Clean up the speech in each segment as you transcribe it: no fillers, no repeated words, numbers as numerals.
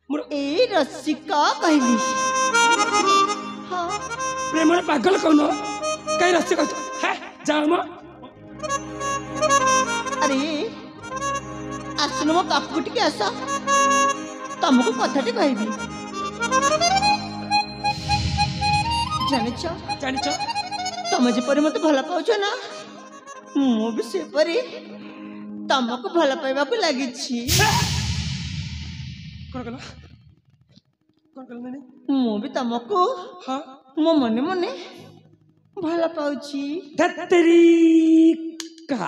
ए रसिका कहली हाँ प्रेम पागल कौन कहीं रसिका है जाओ म अरे आसन मो पाखु टिके आस तुमको कथाटे कहबी जानिछ तुम जेपरी मत भल पाउछ ना मु भी सेपरी तुमको भल पाइबा को लागि छी मु भी तुमको हाँ मो मने मने भल पाउछी धत्तरी का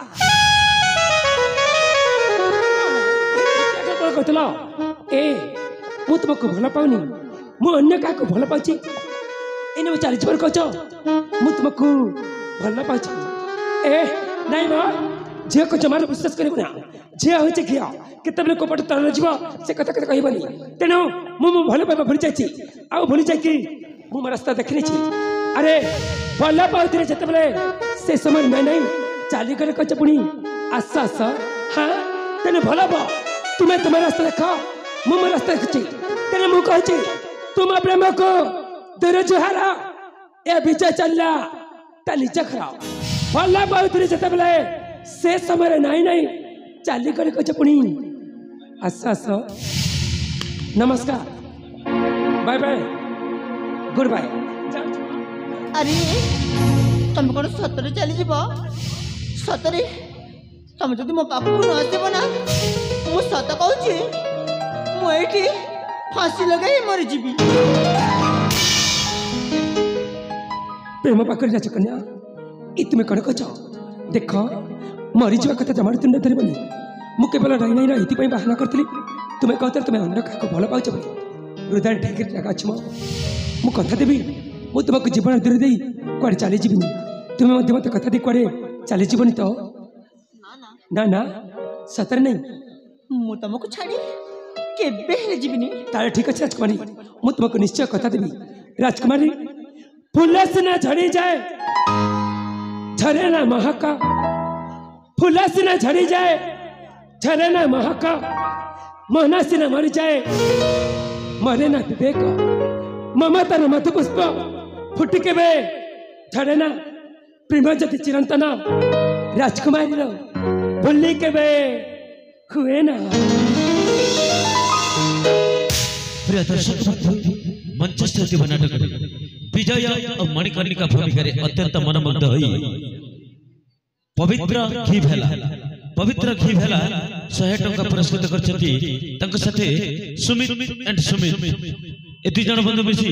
कहला ए मु तुमको भल पाउनी मु अन्य का भल पाउची एने मु चालीस बार कहछ मु तुमको भल पाउची ए नहीं ना झे को जमार विश्वास करिबो ना झे होचे किया केतबले कोपट तरल जीव से कथा कथा कहबनी तेनो मु भल पाइबा भूली जाईची आ भूली जाई कि मु रास्ता देखनी छी अरे भल पाउतरे जतबले से समय नहीं चाली गले कहछ पुनी आस आस हां तेने भल पा तुम्हें तुम्हारा रास्ता देखा मु मो रास्ता देखी तेने मु कहछि तुम प्रेम को दूर जुहारा ए विजय चलला ताली चखरा भला बाउतरे जतबले से समय नहीं चाली गले कहछ पुनी आस आस नमस्कार बाय बाय गुड बाय अरे तुम कौन सतरे चली जीव सतरे तुम जब मो पाखु न आसब ना मु सत कहूँ मुझे फांसी लगे मरी जीवी प्रेम पाखर जाच कन्या ये तुम्हें कौन कह देख मरी जा कथा जमा तुंड धरबनी मु केवल रही नहीं रही बाहना करी तुम्हें कहते तुम्हें अन्य क्या भल पाच हृदय ढेक जगह अच्छी मु कथा देवी मु तुमको जीवन दूर दे कड़े चली जीवन तुम्हें मत कथा दी कड़े चली जीवन तो ना ना सतर नहीं मु तुमको छाड़ी केबे जीविनी ताले ठीक अच्छे राजकुमारी मु तुमको निश्चय कथा देवी राजकुमारी फूल सिना झड़ी जाए झरे ना महका फूल सिना झड़ी जाए झरे ना महका मोहना सिना मरी जाए मरे ना विवेक ममतार मधु पुष्प फुटी के बे झरे ना प्रेम जति चिरंतन राजकुमारी भूली के बे हुए ना प्रिय दर्शक बंधु मंचस्थ नाटक विजय और मणिकर्णिका भूमिका अत्यंत मनमुग्ध होई पवित्र घी भेला 100 टंका पुरस्कृत कर सुमित एंड सुमित ए दुई जन बंधु मिसी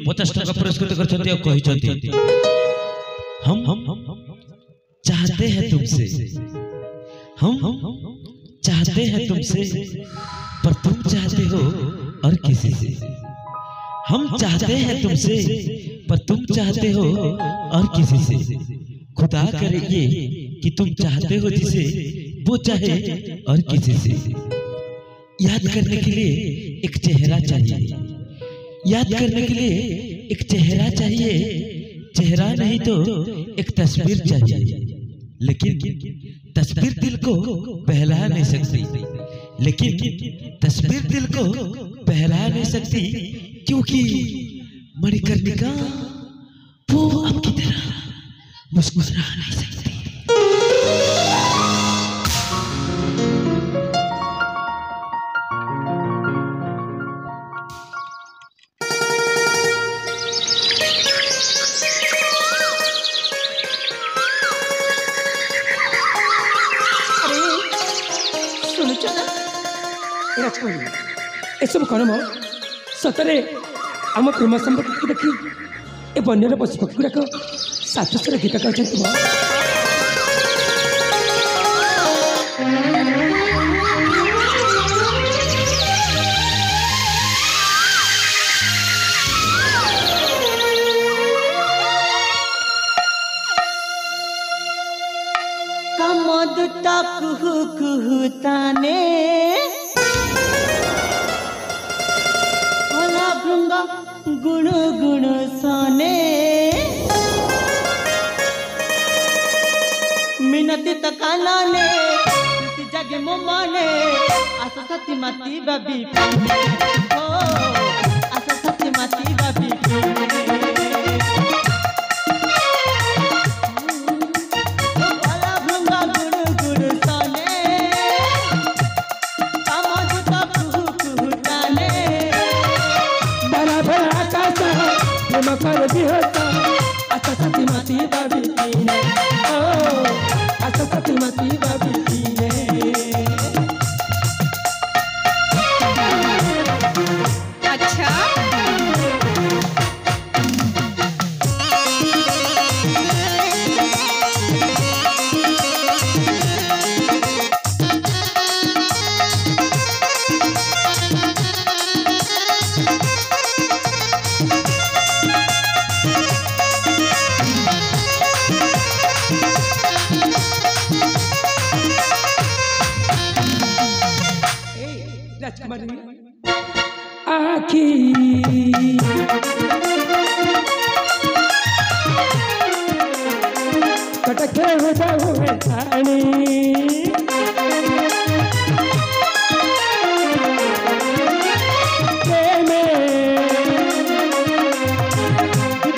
50 टंका पुरस्कृत कर हम चाहते हैं तुमसे हम चाहते हैं तुमसे पर तुम चाहते हो और किसी से हम चाहते हैं तुमसे पर तुम चाहते हो और किसी से खुदा करे ये कि तुम चाहते हो जिसे वो चाहे और किसी से याद करने के लिए एक चेहरा चाहिए याद करने के लिए एक चेहरा चाहिए चेहरा नहीं तो एक तस्वीर चाहिए लेकिन तस्वीर दिल को बहला नहीं सकती लेकिन तस्वीर दिल को बहला नहीं सकती क्योंकि मणिकर्णिका वो आपकी तरह मुस्कुरा नहीं सकती एसब कौन सतरे आम प्रेम संपर्क को देखी ए बन्यर पशु पक्षी गुड़ाक सातशर गीत गाँव कमदुता कुहु कुहु ताने गुण गुण सोने मिनती तकाला ने जगे मो माने आस सती मती बबी ओ प्रेम कर बिहता आशा सती माती बाबी तीने ओ आशा सती माती बाबी तीने अच्छा राजकुमारी आखी कटके हो जाओ थानी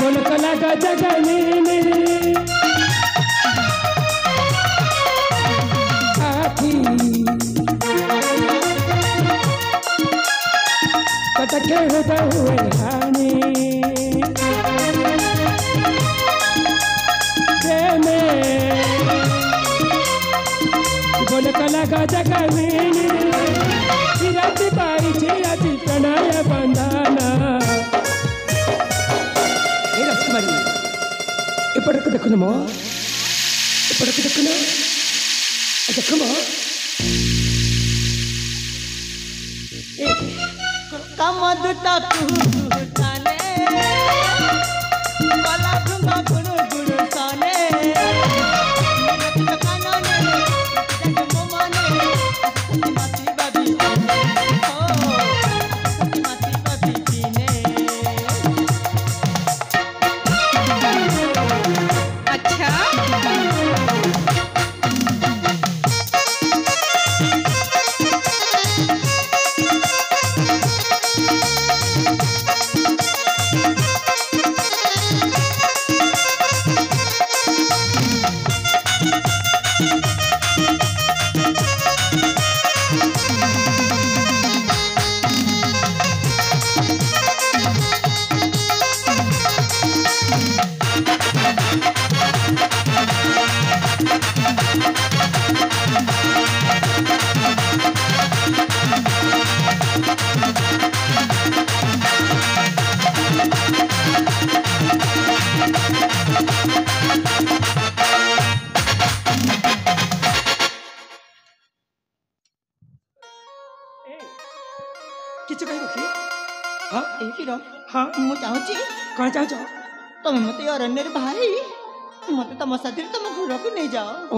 बोल कला का जगनी आखी कटके होता हुए हानि बोल कला का जगनी राति पाई छे अति प्रणय बंधना ए राजकुमारी इपड़क देखुन मो इपड़क देखुन देख मो कमद तक जाने वाला भुंगा गुरु गुरु साने कानो ने जग मोमाने माती बाबी ओ माती बाबी जीने अच्छा किछु कहबो कि हां एकिरो हां मु चाहूची कौन चाहो तमे मते अरण्य रे भाई मते तम साथी तम घर को नहीं जाओ ओ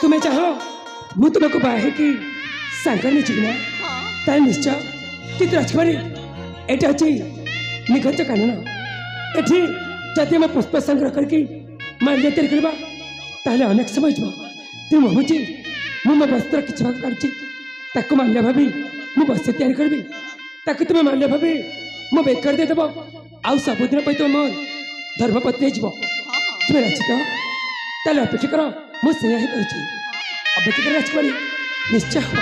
तुम्हें चाहो मु तुमको बाहे की सांकर नहीं चिना हां तार निश्चय किंतु राजकुमारी एटा अछि निखंच कानून एठी जति हम पुष्प संग्रह करके माल्य तैयारी करबा ताले अनेक समय जब तुम भावुची मु मो वस्त्र किछ भाग काढची ताको माल्य भाबी मु वस्त्र तैयारी करबी ताको तुम माल्य भाबी मो बेकर दे देबो आउ सबुदिन पई तुम मोर धर्मपत्नी जीव तुम राजी तो ताले अपेक्षा करो मु सेया ही करची अपेक्षा कर राजकुमारी निश्चय हो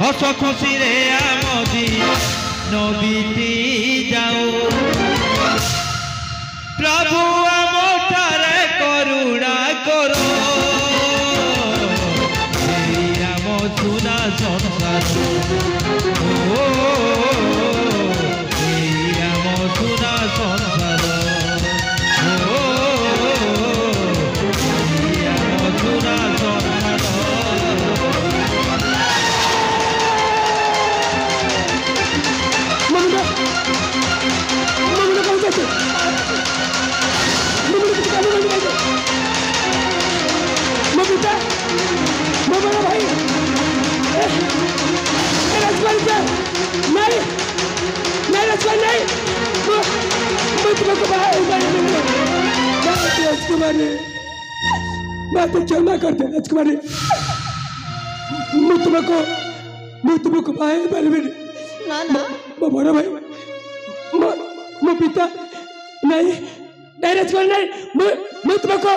हस खुशी रे आमदी नबीती जाओ प्रभु आमटा राजकुमारी मत क्षमा कर दे राजकुमारी मैं तुमको भाई बारे में ना ना मो बड़ा भाई मो पिता नहीं नहीं राजकुमारी नहीं मैं तुमको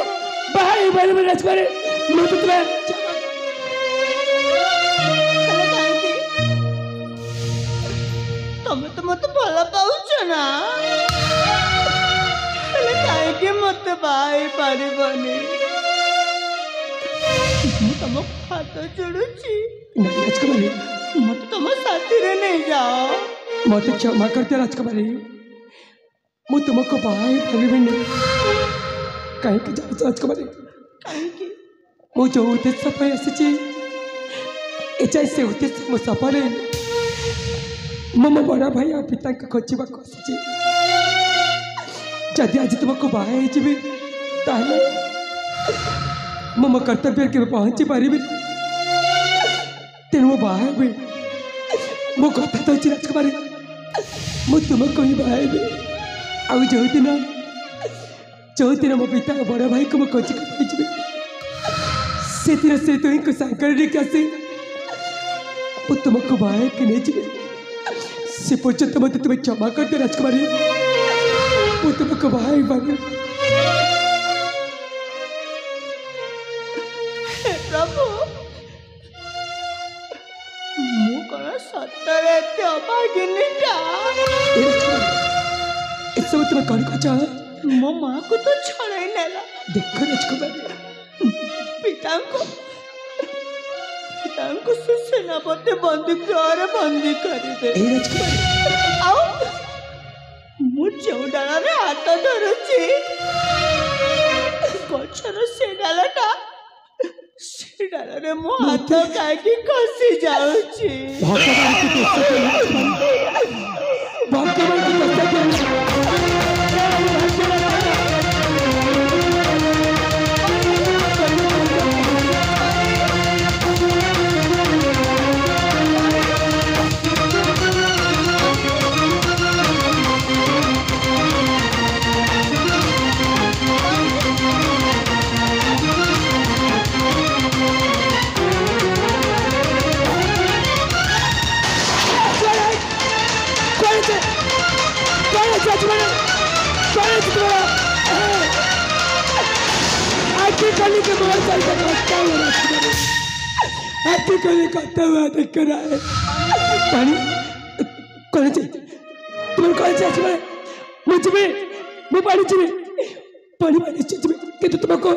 भाई बारे में राजकुमारी मैं तो तुम्हें तमें तो मत भल पाउछ ना कहीं मत भाई पारिबनी तुम हाथ जोड़ुची नहीं राजकुमारी मत तुम साथी रे नहीं जाओ मत क्षमा करते राजकुमारी मैं तुमको भाई बारे में नहीं कहीं के जाओ राजकुमारी कहीं मो जो उद्देश्य पर आसी से उद्देश्य मो सफल मो बड़ा भाई और पिता को खोजा आसी जदि आज तुमको बाहे जी ताहले मो कर्तव्य के पहुंची पारि तेणु मो बाहे मो कथा तो राजकुमारी मु तुमको ही बाहे आउ जो दिन मो पिता बड़ा भाई को मो खोजी से तुम को सांकर आसे तुमको बाहे के नहीं जी से पर्यंत मत तुम्हें क्षमा कर दे राजकुमारी वो तुमको बाहे बारे प्रभु मु कौन सतरे अभागिनीटा सब तुम्हें कौन को चाह मो माँ को तो छड़ाई नेला देखो राजकुमारी पितांको से सेनापति बंदी गृह बंदी करिदे आओ मु जो डाला रे हाथ धरुची गछर से डालाटा से डाला रे मो हाथ काकी खसी जाउची भगवान की करता हुआ देख कर आए पानी कौन चाहिए तुम्हें कौन चाहिए मुझे मैं पानी चाहिए पानी पानी चाहिए कि तुमको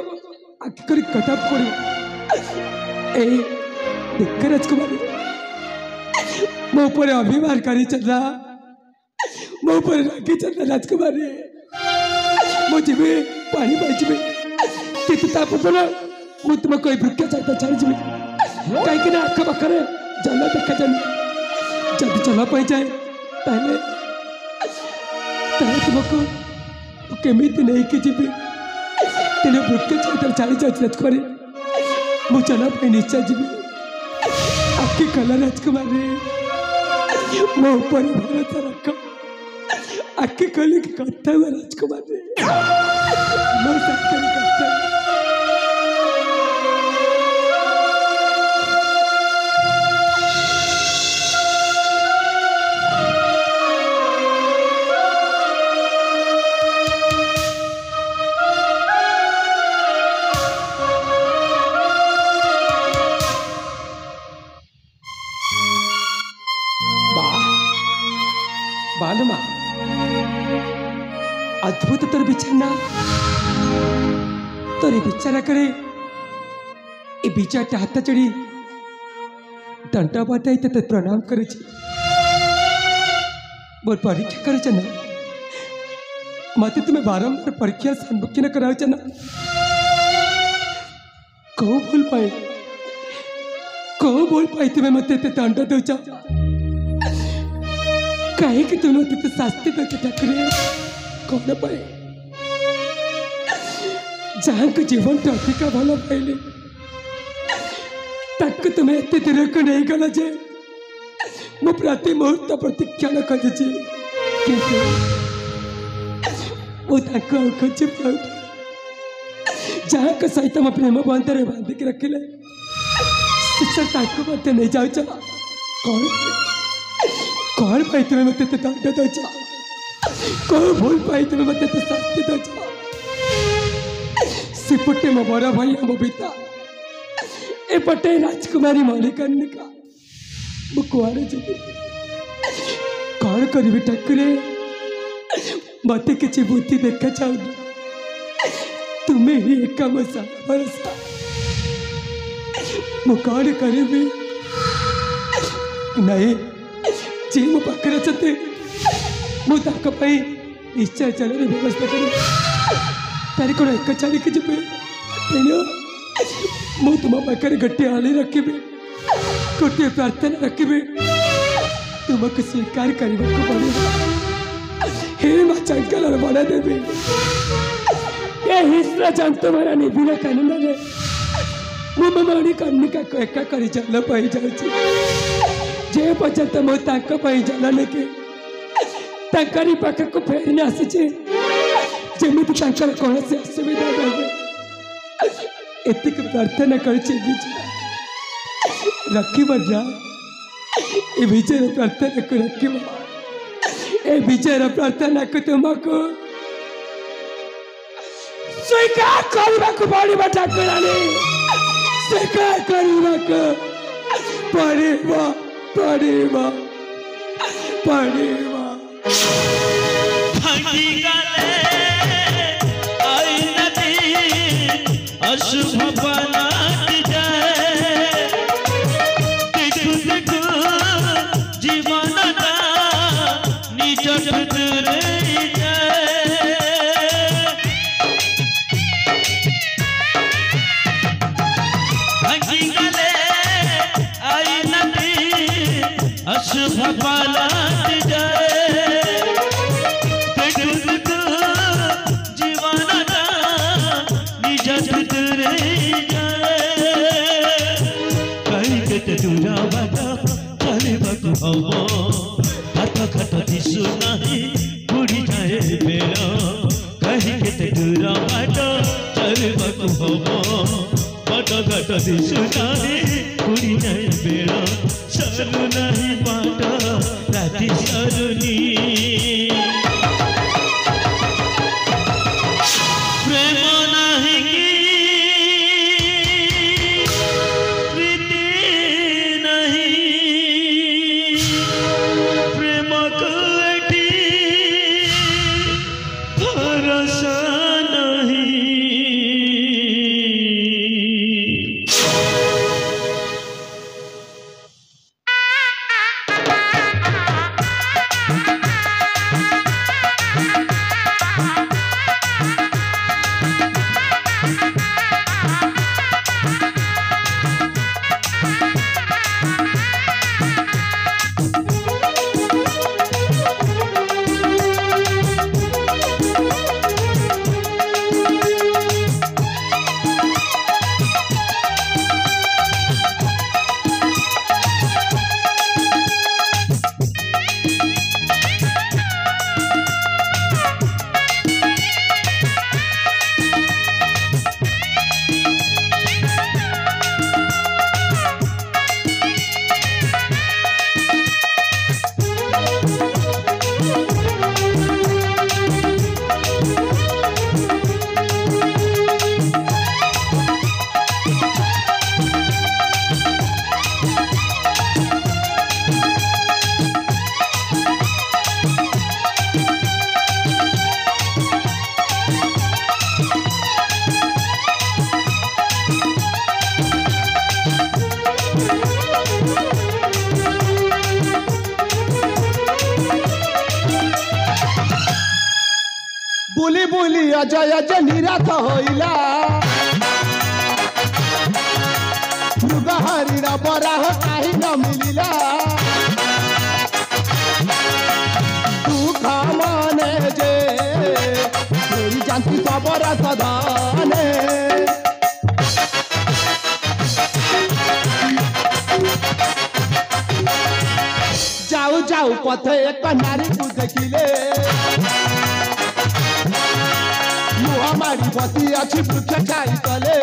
आगे कर कथा पड़ो देख राजकुमारी मो ऊपर अभिमान करी चल रहा मो ऊपर रागी चल रहा राजकुमारी मुझे पानी पाई कि तुमको वृक्ष चाहता छाड़ी जी कहीं आख पाखे जल देखा जाए जब जल पाई जाए तुमको केमी नहीं कि जी तेरे वृक्ष चाहता छाड़ी जाए राजकुमारी मु जल पाई निश्चय जी आखि कला राजकुमारी मो ऊपर भरोसा रख आखि कल कथा हुआ राजकुमारी मो साक्षर कथा बालमा अद्भुत तोर विचार तोर विचार करे ए विचार हाथ चढ़ी दंड बताई ते प्रणाम कर मोर परीक्षा कर मत तुम्हें बारंबार परीक्षा सम्मुखीन कराऊ कौ भूल पाई तुम्हें मत दंड दौच कहीं तुम मत शास्ति दौच ठाकुर कौन पाए जहाँ को जीवन तो अधिक भल पाइले तुम्हें एत दूर को नहीं गल जे मु प्रति मुहूर्त प्रतीक्षण खोजी खोजी जहाँ के सहित हम प्रेम बंधरे बांध के रखिले मत नहीं जाऊ कौन कौन पाई तुम्हें मत दंड दौच कौन भूल पाई तुम्हें मत शास्ति दौच सेपटे मो बड़ भाई मो पिता एपटे राजकुमारी मल्लिकार्णिका मु कुआरे जी कौन करी ठाकुरे मत किसी बुद्धि देखा चाहूनी तुम्हें ही एक मसा भरोसा मु कौन करी नहीं जी मो पाखे अच्छे मुझे निश्चय चलने व्यवस्था करी तारी कौन एक छाड़ी जी तेणु मु तुम पाखे गोटे आली रखी गोटे प्रार्थना रखी तुमको स्वीकार करने को पड़ेगा हे माँ चंकल बड़ा देवी ये हिस्सा जान तुम्हारा निबिड़ कानून रे मु मणिकर्णिका को एका कर जल पाई जाऊँ जे पर्यंत मुझे जल लेके पाखक फेरी आसी जमी कौन से असुविधा एतिक प्रार्थना कर रखा ए विजय प्रार्थना को रखा ए विजय प्रार्थना को तुमको स्वीकार करने को पड़ेगा ठाकुरानी स्वीकार करने को पड़ेगा पड़ेगा पड़ेगा अशुभ जीवन निज अशुभ जीवन निज कहीं दूरा बात चलबू हम हाथ खाट दिशु नहीं बुड़ी जाए बेल कहीं केते दूरा बाट चलबू हम हाथ खाट दिशु नहीं बुड़ी जाए बेल सरू नहीं बाट राति सरुनी प्रेम नहीं बोली बोली अजय अजय निराश होइला मृग हरिण बराह कहीं न मिलिला दुख मने जे मेरी जानती सबर सदाने जाऊ जाऊ पथे एक नारी को देखिले माड़ी बसी अच्छी वृक्ष छाई तले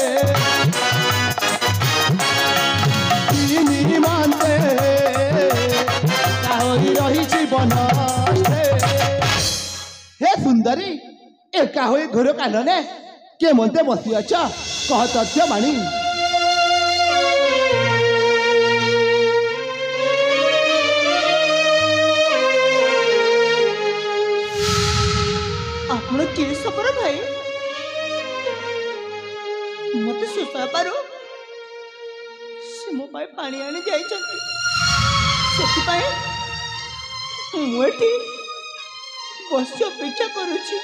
तीनी मानते काहोई रही जीवन हे सुंदरी एका होई घर कानने के मनते बसी अछ कह तथ्य बाणी ଆପଣ କିଏ ସବର ଭାଇ ମତେ ଶୋଷା ପାରୁ ସେ ମୋ ପାଇଁ ପାଣି ଆଣି ଯାଇଛନ୍ତି ସେଥିପାଇଁ ମୁଁ ଏଠି ବସି ଅପେକ୍ଷା କରୁଛି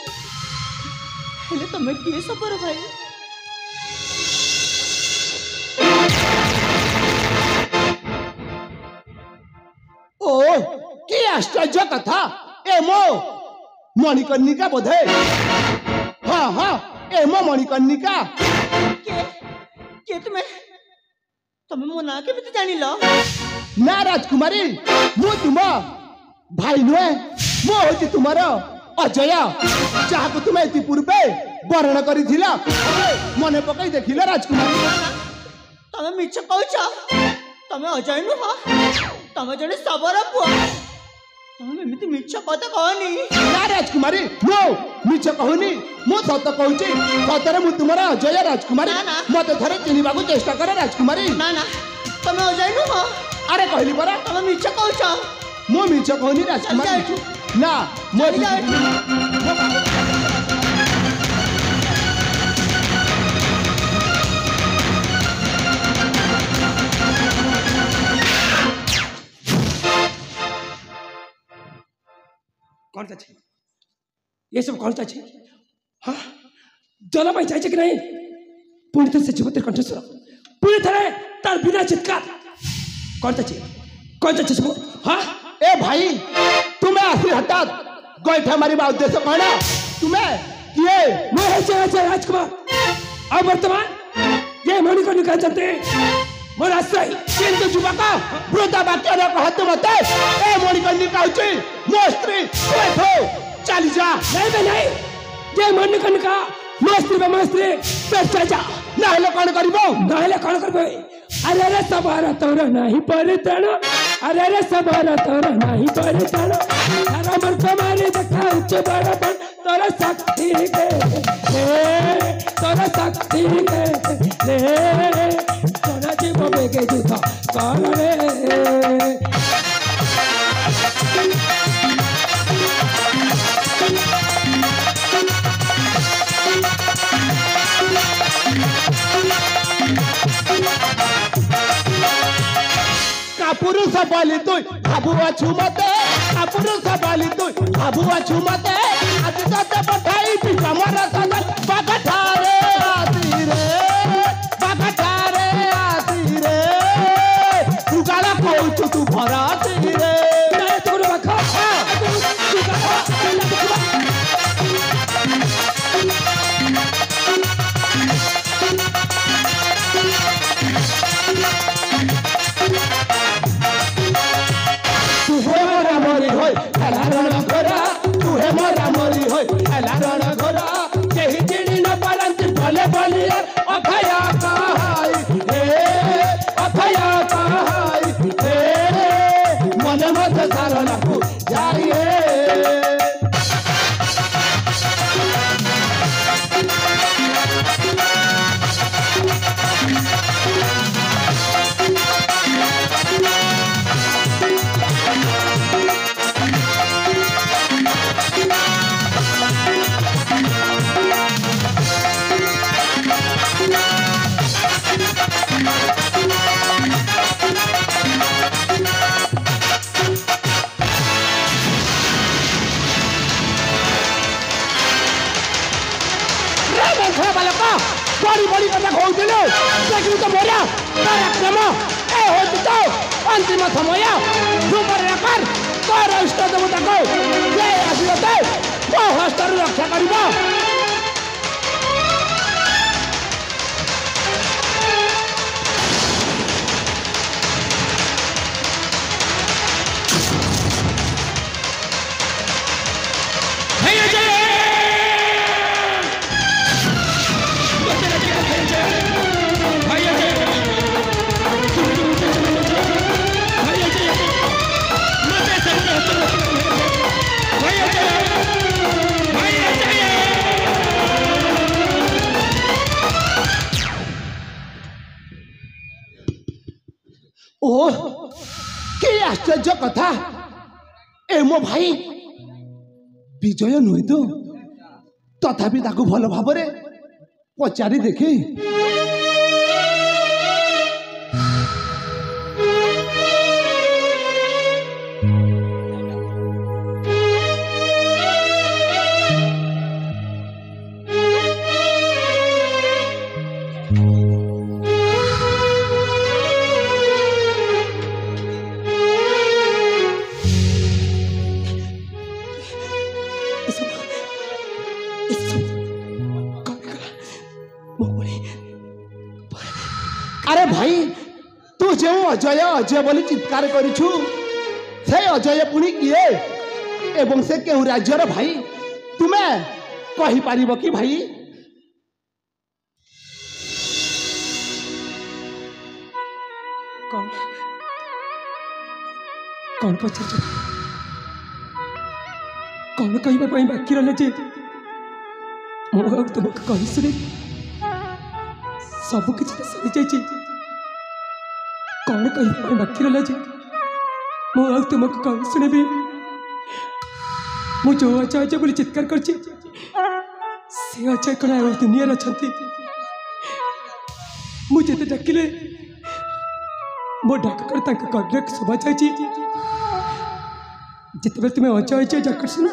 ହେଲେ ତମେ କିଏ ସବର ଭାଇ ओ की आश्चर्य कथा ए मो मणिकर्णिका बोधे हाँ हाँ ए मो मणिकर्णिका କିଏ ତୁମେ ତମେ ମୋ ନାଁ କେମିତି ଜାଣିଲ ना राजकुमारी मु तुम भाई नुहे मु होची तुमर अजय जहाँ तुम्हें इति पूर्वे वर्ण करिथिला मने पकई देखिला राजकुमारी ତମେ ମିଛ କହୁଛ ତମେ ଅଜୟ ନୁହଁ ତମେ ଜଣେ ସବର ପୁଅ ତମେ ଏମିତି ମିଛ କଥା କହନି ना राजकुमारी मु मिछ कहूनी मु सत कहूची सतरे मु तुमर अजय राजकुमारी ना, ना। मते थरे चिनिबाकू चेष्टा करे राजकुमारी ନା ନା ତମେ ଅଜୟ ନୁହଁ अरे कहली परा ତମେ ମିଛ କହୁଛ मु मिछ कहूनी राजकुमारी ना मो कौन सा चाहिए ये सब कौन सा चाहिए हाँ जला पाई चाहिए कि नहीं पूरी तरह से जीवत कंठस्वर पूरी तरह तार बिना चित्कार कौन सा चाहिए हाँ ए भाई तुम्हें आसी हठात गोईठा मारिबा उद्देश्य कौन तुम्हें किए मैं है राजकुमार अब वर्तमान ये मणिकर्णिका चलते मोर आश्रय किंतु युवक वृद्धा वाक्य न कहतु मते ए मणिकर्णिका होची मो स्त्री तू एठो चली जा नहीं ये मणिकर्णिका मो स्त्री पेट जा नहले कौन करिबो नहले कौन करबे अरे सबारा तोर नहीं परितण अरे सबारा तोर नहीं परितण सारा मन मारे देखा उच्च बड़पन तोर शक्ति के तोर शक्ति के तोरा जीव बेगे जुथा कर रे पुरुष बाली तु भाबुआ छुमते पुरुष बाली तु भाबुआ छुमते आज तते पठाई भी कमर सदा बागठारे आती रे तू गाला कहू तू भराती रे नहीं तोर बखा तू का बड़ी बड़ी कथा कहूथिलु देखिलु तो मोरा पराक्रम ए होत तो अंतिम समय ध्रुवर कर तोर इष्ट देवता को जे आसिलते मो हस्तर रक्षा करिबो କଥା ଏ ମୋ ଭାଇ ବିଜୟ ନୁହେଁ ତ ତଥାପି ତାକୁ ଭଲ ଭାବରେ ପଚାରି ଦେଖେ। अरे भाई तू जो अजय अजय बोली चित्कार करिछु से अजय पुणी किए एवं से केउ राज्यर भाई तुमे कहि पारिबो कि भाई? कौन कौन पचार कौन कहवा बाकी रहा जे मो तुमको कही सुने सब किसी तो सरी जाइए कौन कहवा बाकी रहा जे मो तुमको कही शुणी मु जो अजय अजय बोली चित्कार कर अजय कौन दुनिया अच्छा मुझे डाकिले मो डाक कर शोभा जाइए जिते तुम्हें अजय अजय डाक शुण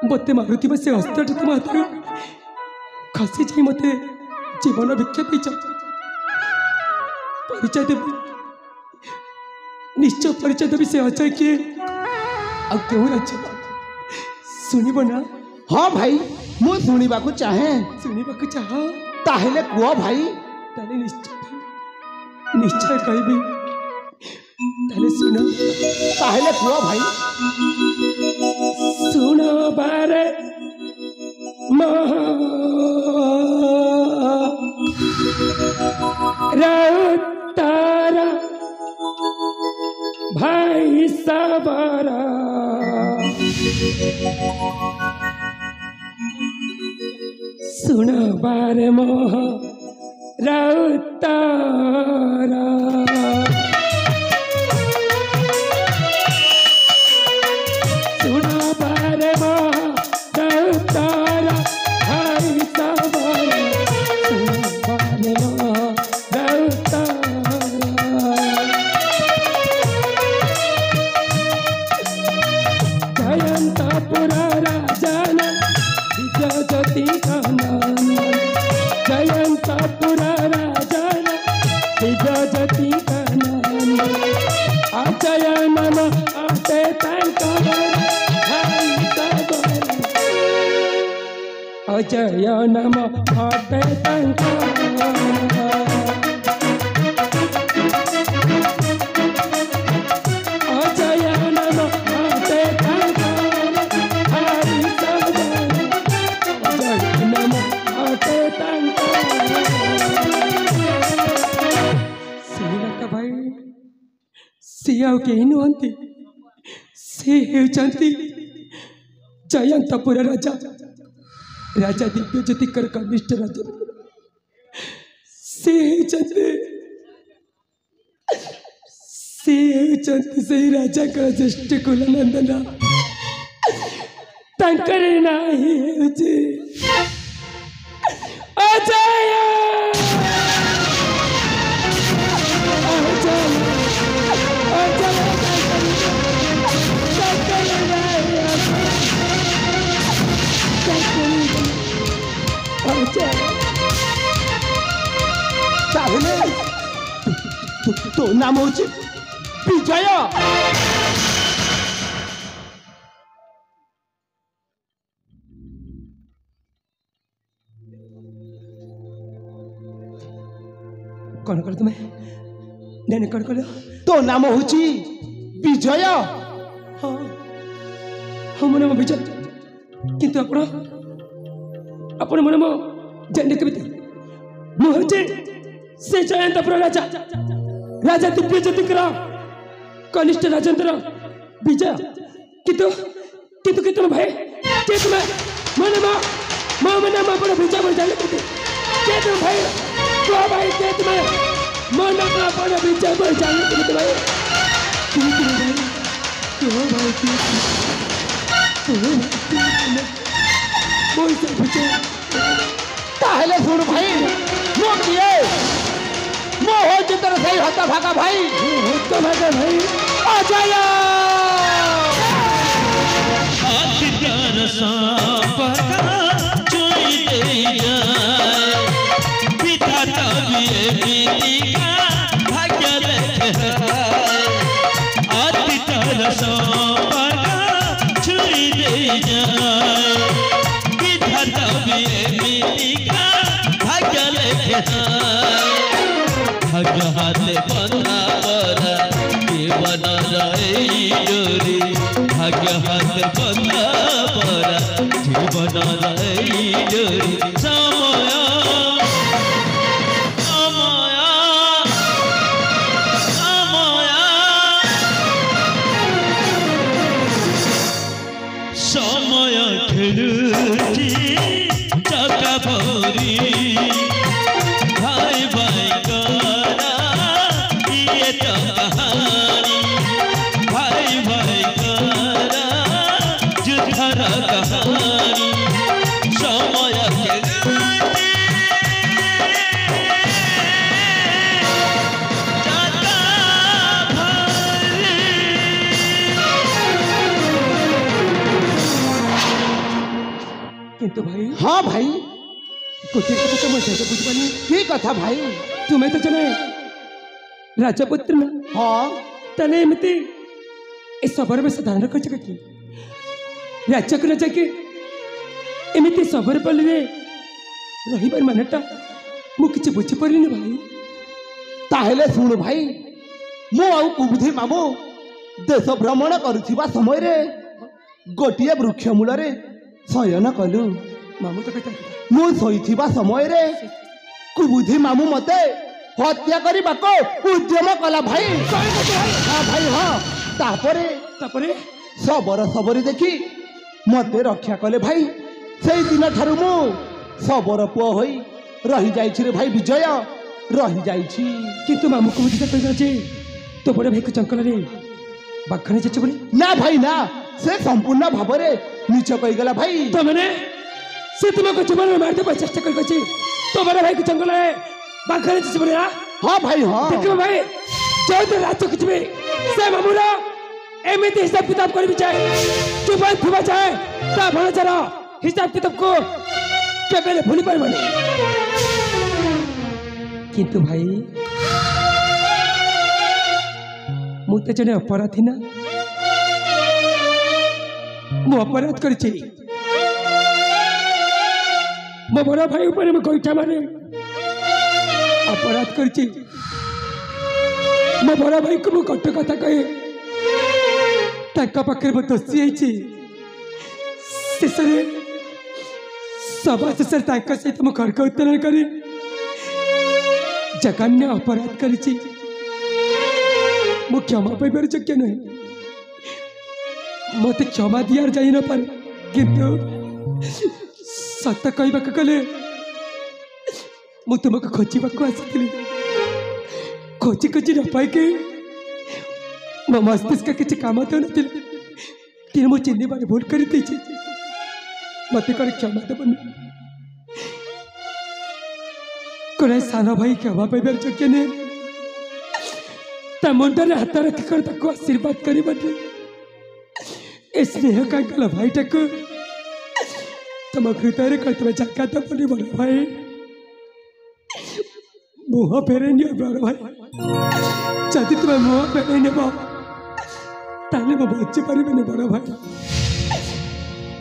मत मारुवा से अस्त्र तुम हाथ खसी जाए मत जीवन भिक्षा देच परिचय देवी निश्चय परिचय देवी से अजय किए क्यों राज्य शुणव ना? हाँ भाई मु शुणा चाहे शुणा चाह ताहले कुह भाई ताले निश्चय कहबी ताले सुन ताहले कुह भाई सुन बारे तारा भाई सबरा सुन बारे मोह राउतारा सुन बारे मोह राउतारा भाई सबरा सुन बारे मोह राउतारा जयंतपुरा राजन विजय ज्योति कानन जयंतपुरा राजन विजय ज्योति कानन अजय नम आते अजय नम आते कहीं नुहति से जयंतपुर राजा राजा दिव्य ज्योतिकर कनिष्ठ राजा से राजा का ज्येष्ठ कुलनंदन तंकर नाही अजय तो नाम हूँ विजय। कौन कर तुम्हें नहीं कौन कर तो नाम हूँ विजय। हाँ हाँ मो नाम विजय किंतु आपण मन मो जाने केमिति मुझे से जयंतपुर राजा राजा दिव्य ज्योतिकर कनिष्ठ राजेंद्र विजय किंतु किंतु किंतु भाई के तुम मन मन अपन विजय बोल जाने के तुम भाई तो भाई के तुम मन अपन विजय बोल जाने के भाई ताहले सुन भाई मो किए मो हो जितर सही होता भागा भाई होता भागा भाई आ जाया प्यार सांपका चुई दे जाए विधाता भी बीती का भाग्य लेके आदि प्यार सांपका चुई दे जाए विधाता भी बीती का भाग्य लेके भाग्य हाथे बंधा बरा जीवन रही जोरी भाग्य हाथ बंधा बरा जीवन रही जोरी समय समय समय समय खेलुची चका भरी भाई भाई करा ये तो कहानी भाई भाई करा जुधरा कहानी समय खेलुची चका भरी किंतु भाई हाँ भाई गोटे कथा तो मुझे बुझपानी की कथा भाई तुम्हें तो जने राजपुत्र न हाँ तने एमती ए सबर में साधारण कर कि राज्य को राजा के एमती सबर पल्ले रहीबार मानटा मु किछि बुझी परिनी भाई ताहले सुन भाई मु आउ कुबुद्धि मामू देश भ्रमण करुथिबा समय रे गोटिए वृक्ष मूलरे शयन कलु मामू तो कहता मु शोइथिबा समय रे कुबुद्धि मामू मते हत्या करबाको उद्यम कला भाई हाँ भाई हाँ तापरे सबर सबरी देखी मते रक्षा कले भाई से दिन ठारू मु सबर पुओ होई रही जाइछि रे भाई विजय रही जाइछि किंतु मामू को बुझी कर जे तो बड़े भाई को चंकल रे बाखने जे बोली ना भाई ना से संपूर्ण भावरे नीच कही गला भाई तो मैंने से तुमको जीवन में मारते पर चेष्टा कर तो बड़े भाई को चंकल रे बाखने जे बोली हाँ भाई हाँ देखो भाई जो तो रात को किछबे से मामूला एमिति हिसाब किताब कर भी चाहे चुप थुबा चाहे ता भण जरा हिसाब किताब को केबेले भूली पारबनी किंतु भाई मु तो जने अपराधी ना मु अपराध करछि मो बड़ा भाई ऊपर में गोइठा मारे अपराध करछि मो बड़ा भाई को मु कट कथा कहे ताका पाखे मो दोषी होइछि शेषरे सभा शेषरे ताका सहित मो खड़ग उत्तोलन करी जघन्य अपराध करछि मु क्षमा पाइबार योग्य नुहे मत क्षमा दियार जाई न पार किंतु सत कहबाक गले मु तुमको खोजबाक आसी खोजी खोजी न पाइके मो मस्तिष्क किसी काम तो ना मु चिन्ह बारे भूल कर मत कौन क्षमा देवनी कौन सान भाई क्षमा पाइबार योग्य नुहे ता मुंडे हाथ रखिक आशीर्वाद कर स्नेह कांकल भाईटा को तुम हृदय कर जगह तो पड़ी बड़ भाई मुह फेरे बड़ भाई जदि तुम मुह फेरे नेब ताले मु बची पारे बड़ भाई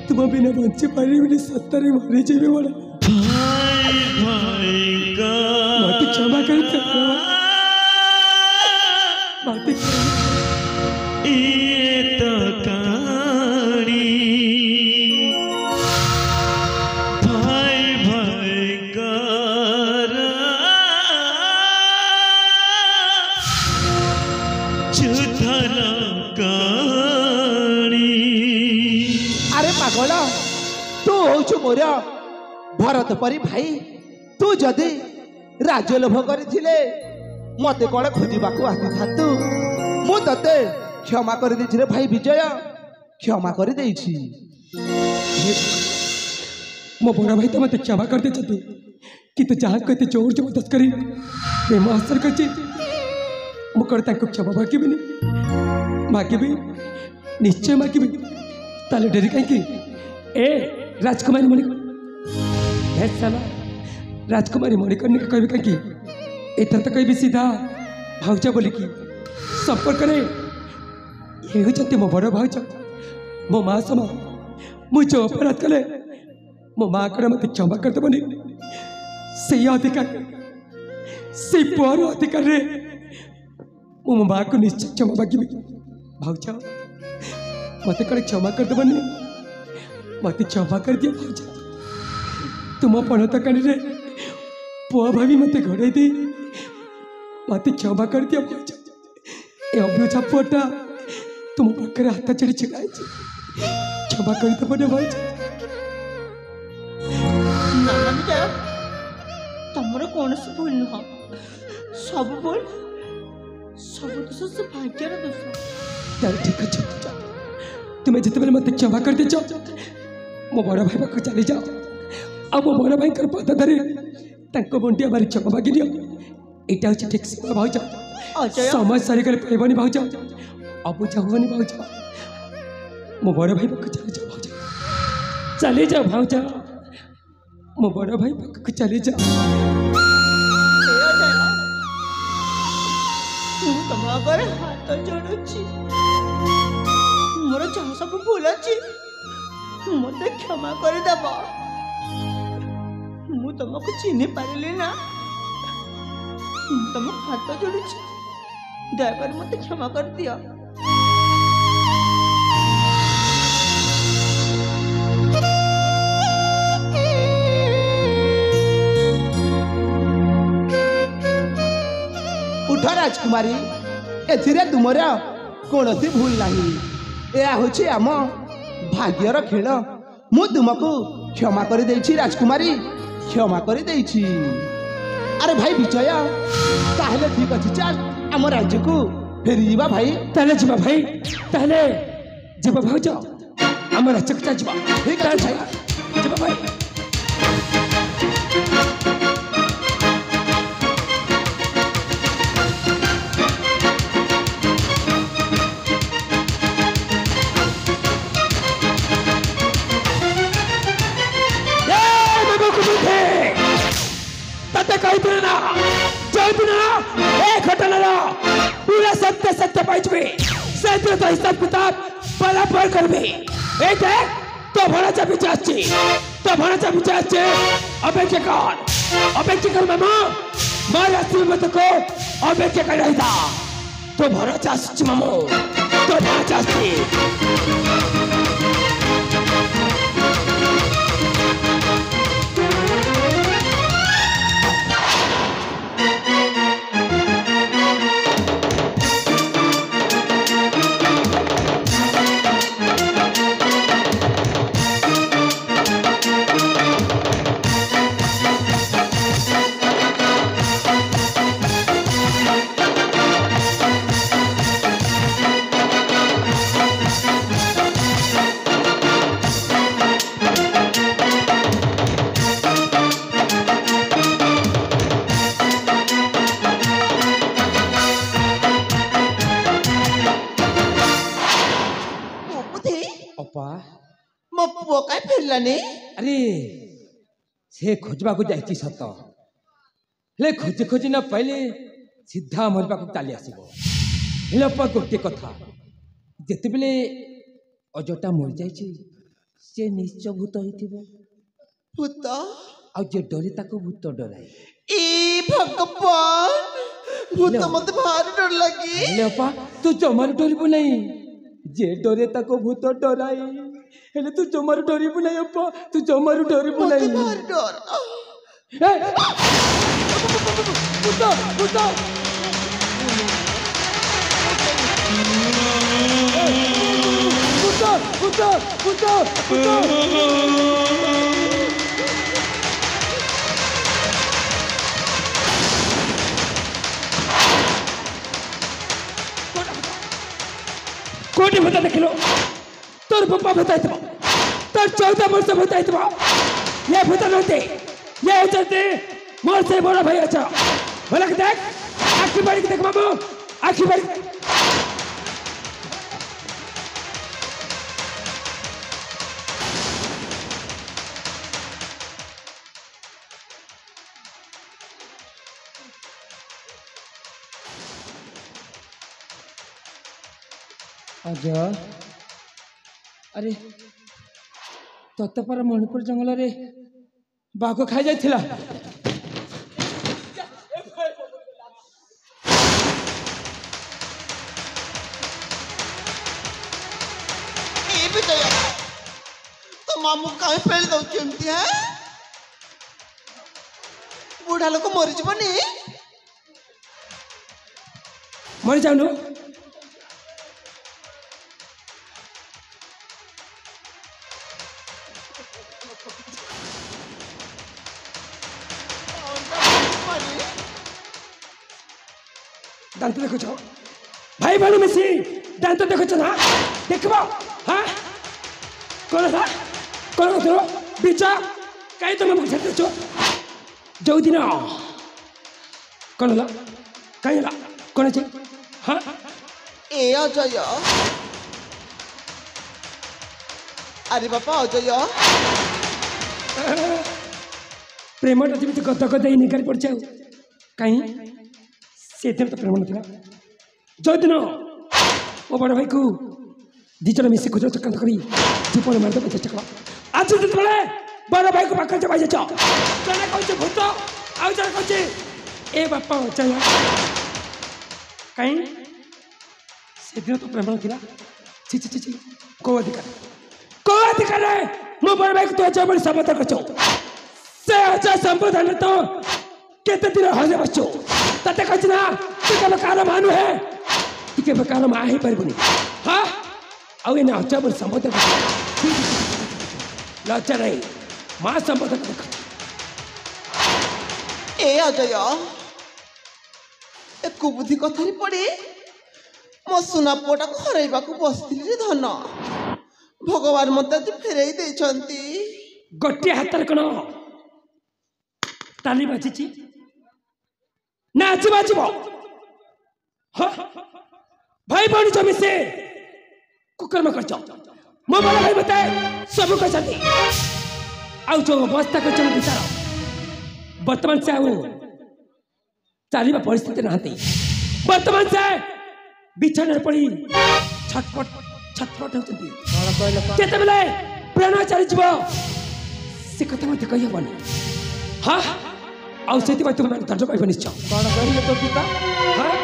तुम बिना बची पारे सतरे मरीजी बड़ मत क्षमा कर भाई भाई कर अरे पागल तू हूँ मोर भरत परी भाई तू जदि राजलोभ करथिले मते कौन खोजबाक आसी था तू मु तते क्षमा कर देछि रे भाई विजय क्षमा कर देछि मो बड़ा भाई तो मत क्षमा कर दे चते कि तू जहाँ कहते जोर जबरदस्त करी प्रेम हासिल कर मुकर ताको क्षमा मागिबी मागिबी निश्चय मागिबी ताले डेरी कहीं ए राजकुमारी मणि हे साला राजकुमारी मणिकर्णी का कहबी कहीं एथर तो कहबी सीधा भाउजा बोली की संपर्क करे ये होचंती मो बड़ भाउजा मो माँ समा मुझे जो अपराध कले मो माँ कड़े मत क्षमा कर देबनी से अधिकार से पुआर अधिकार रे मो माँ को निश्चय क्षमा मागिबी भाउजा मत कड़े क्षमा कर देबनी मत क्षमा कर दिया भाउजा तुम पणत कणी रे पुआ भाभी मत घड़े दी मत क्षमा कर दिया भाउजा ए अभ्युचा पुआटा तुम पाखे हाथ चढ़ी छिड़ाई क्षमा कर देबनी भाउजा नाना विजय तमर कौन से भूल नुह सब भूल सब दोष से भाग्यर दोष चल ठीक है तुम्हें जिते मत क्षमा कर दे मो बड़ भाई पाख चली जाओ आ मो बड़ भाई पद धरी मुंडिया मारी क्षमा मागि दियो यहाँ हूँ ठीक से भाउज अजय समय सारिगले पाइबनी भाउज अबुझा हुआ भाउज मो बड़ भाई पाख चली जाओ भाउज मो बड़ भाई पाख चली जाओ तुम आगे हाथ जोड़ुची मोर जहाँ सब भूल अच्छी मत क्षमा कर देब मु तुमको चिन्ह पारिली ना तुम हाथ जोड़ुची दयाकर मत क्षमा कर दिया उठ राजकुमारी एथिरे तुमर कौन भूल नहीं यह हूँ आम भाग्यर खेल मु तुमको क्षमा कर देछि राजकुमारी क्षमा कर देछि अरे भाई विजय ताहले ठीक अच्छे चल आम राज्य को फेरी जीवा भाई ताले जीवा भाई ताले जीवा भाउज आम राज्य को जीवा ठीक है भाई जीवा भाई पूरा सत्य सत्य पाइबे सत्य तो हिसाब किताब बराबर करबे ए देख तो भणाचा विचार छे अबे के कर मामा मार असली मत को अबे के कर रहिता तो भणाचा सच्ची मामो तो भणाचा मो पुओ का फेरलानी अरे से खोजबा को जाइछि सत ले खोजी खोजी न पहले सीधा मोर पाक चली आसीबो हेले पा गोटे कथा जेते बेले अजटा मर जाइछि से निश्चय भूत होइथिबो भूत आ जे डरे ताको भूत डराए ए भगवान भूत मत भारी डर लगी हेले पा तू जमार डरबो नहीं जे डरे ताको भूत डराए हेले तू जमार डरबो नहीं अपा तू जमार डरबो नहीं भारी डर भूत भूत गोटे भूत देखिल तोर बापा भूत तोर 14 वर्ष भूत ये भूत नते ये होते मोर से बड़ा भाई अच्छा बोला कि देख आखी बारी देख बाबू आखी बारी अजा अरे तत पर मणिपुर जंगल रे बाघ खाई जाइथिला ए विजय तो मामू काहे फेल दउछंती है बुढ़ा लोक मरि जबनी मर जाऊनु दांत देखो भाई भाई मिसी दांत देखो ना देखबो हाँ कौन था कौन करो बिचा कहीं तुम मुझे देखो जो दिन कौन ला कहीं ला कौन है हाँ ए अजय अरे बापा अजय प्रेम जीवित गत गद निकाली पड़ जाओ कहीं से तो प्रेम ना जो दिन मो बड़ भाई को दिज मिसी खोज चक्रांत कर जीवन मारदेव चेष्टा कर आज जो बड़ भाई को पाखे जब जड़े कहे भूत आउ जड़े कहे ए बापा अजय कहीं से दिन तो प्रेम ना छि छि छि कौ अधिकार मो बड़ भाई को तो अजय बड़ी समर्थन कर से अजय संबोधन तो केते दिन हजे बच्चो तते कहछ ना तू केबे कार मानु है तू केबे कार मा ही परबुनी हां आउ एने अजय बड़ी संबोधन लज्जा नहीं मां संबोधन देख ए अजय ए कुबुद्धि कथारी पड़ी मो सुना पुअटा को हरैबा को बसथिली रे धन भगवान मते फेरई देछंती गोटे हाथ कण ताली बाजी नाच बाजब भाई भौणी जमी से कुकर्म कर मो बड़ा भाई बताए सब कहते आउ जो अवस्था कर विचार वर्तमान से आउ चलवा परिस्थिति नहांती वर्तमान से बिछाने पड़ी छटपट छटपट होते प्राण चलीज से कथा मत कही हेनी हाँ आउ से तुम दर्ज पाइब निश्चय कौन कहले तो पिता हाँ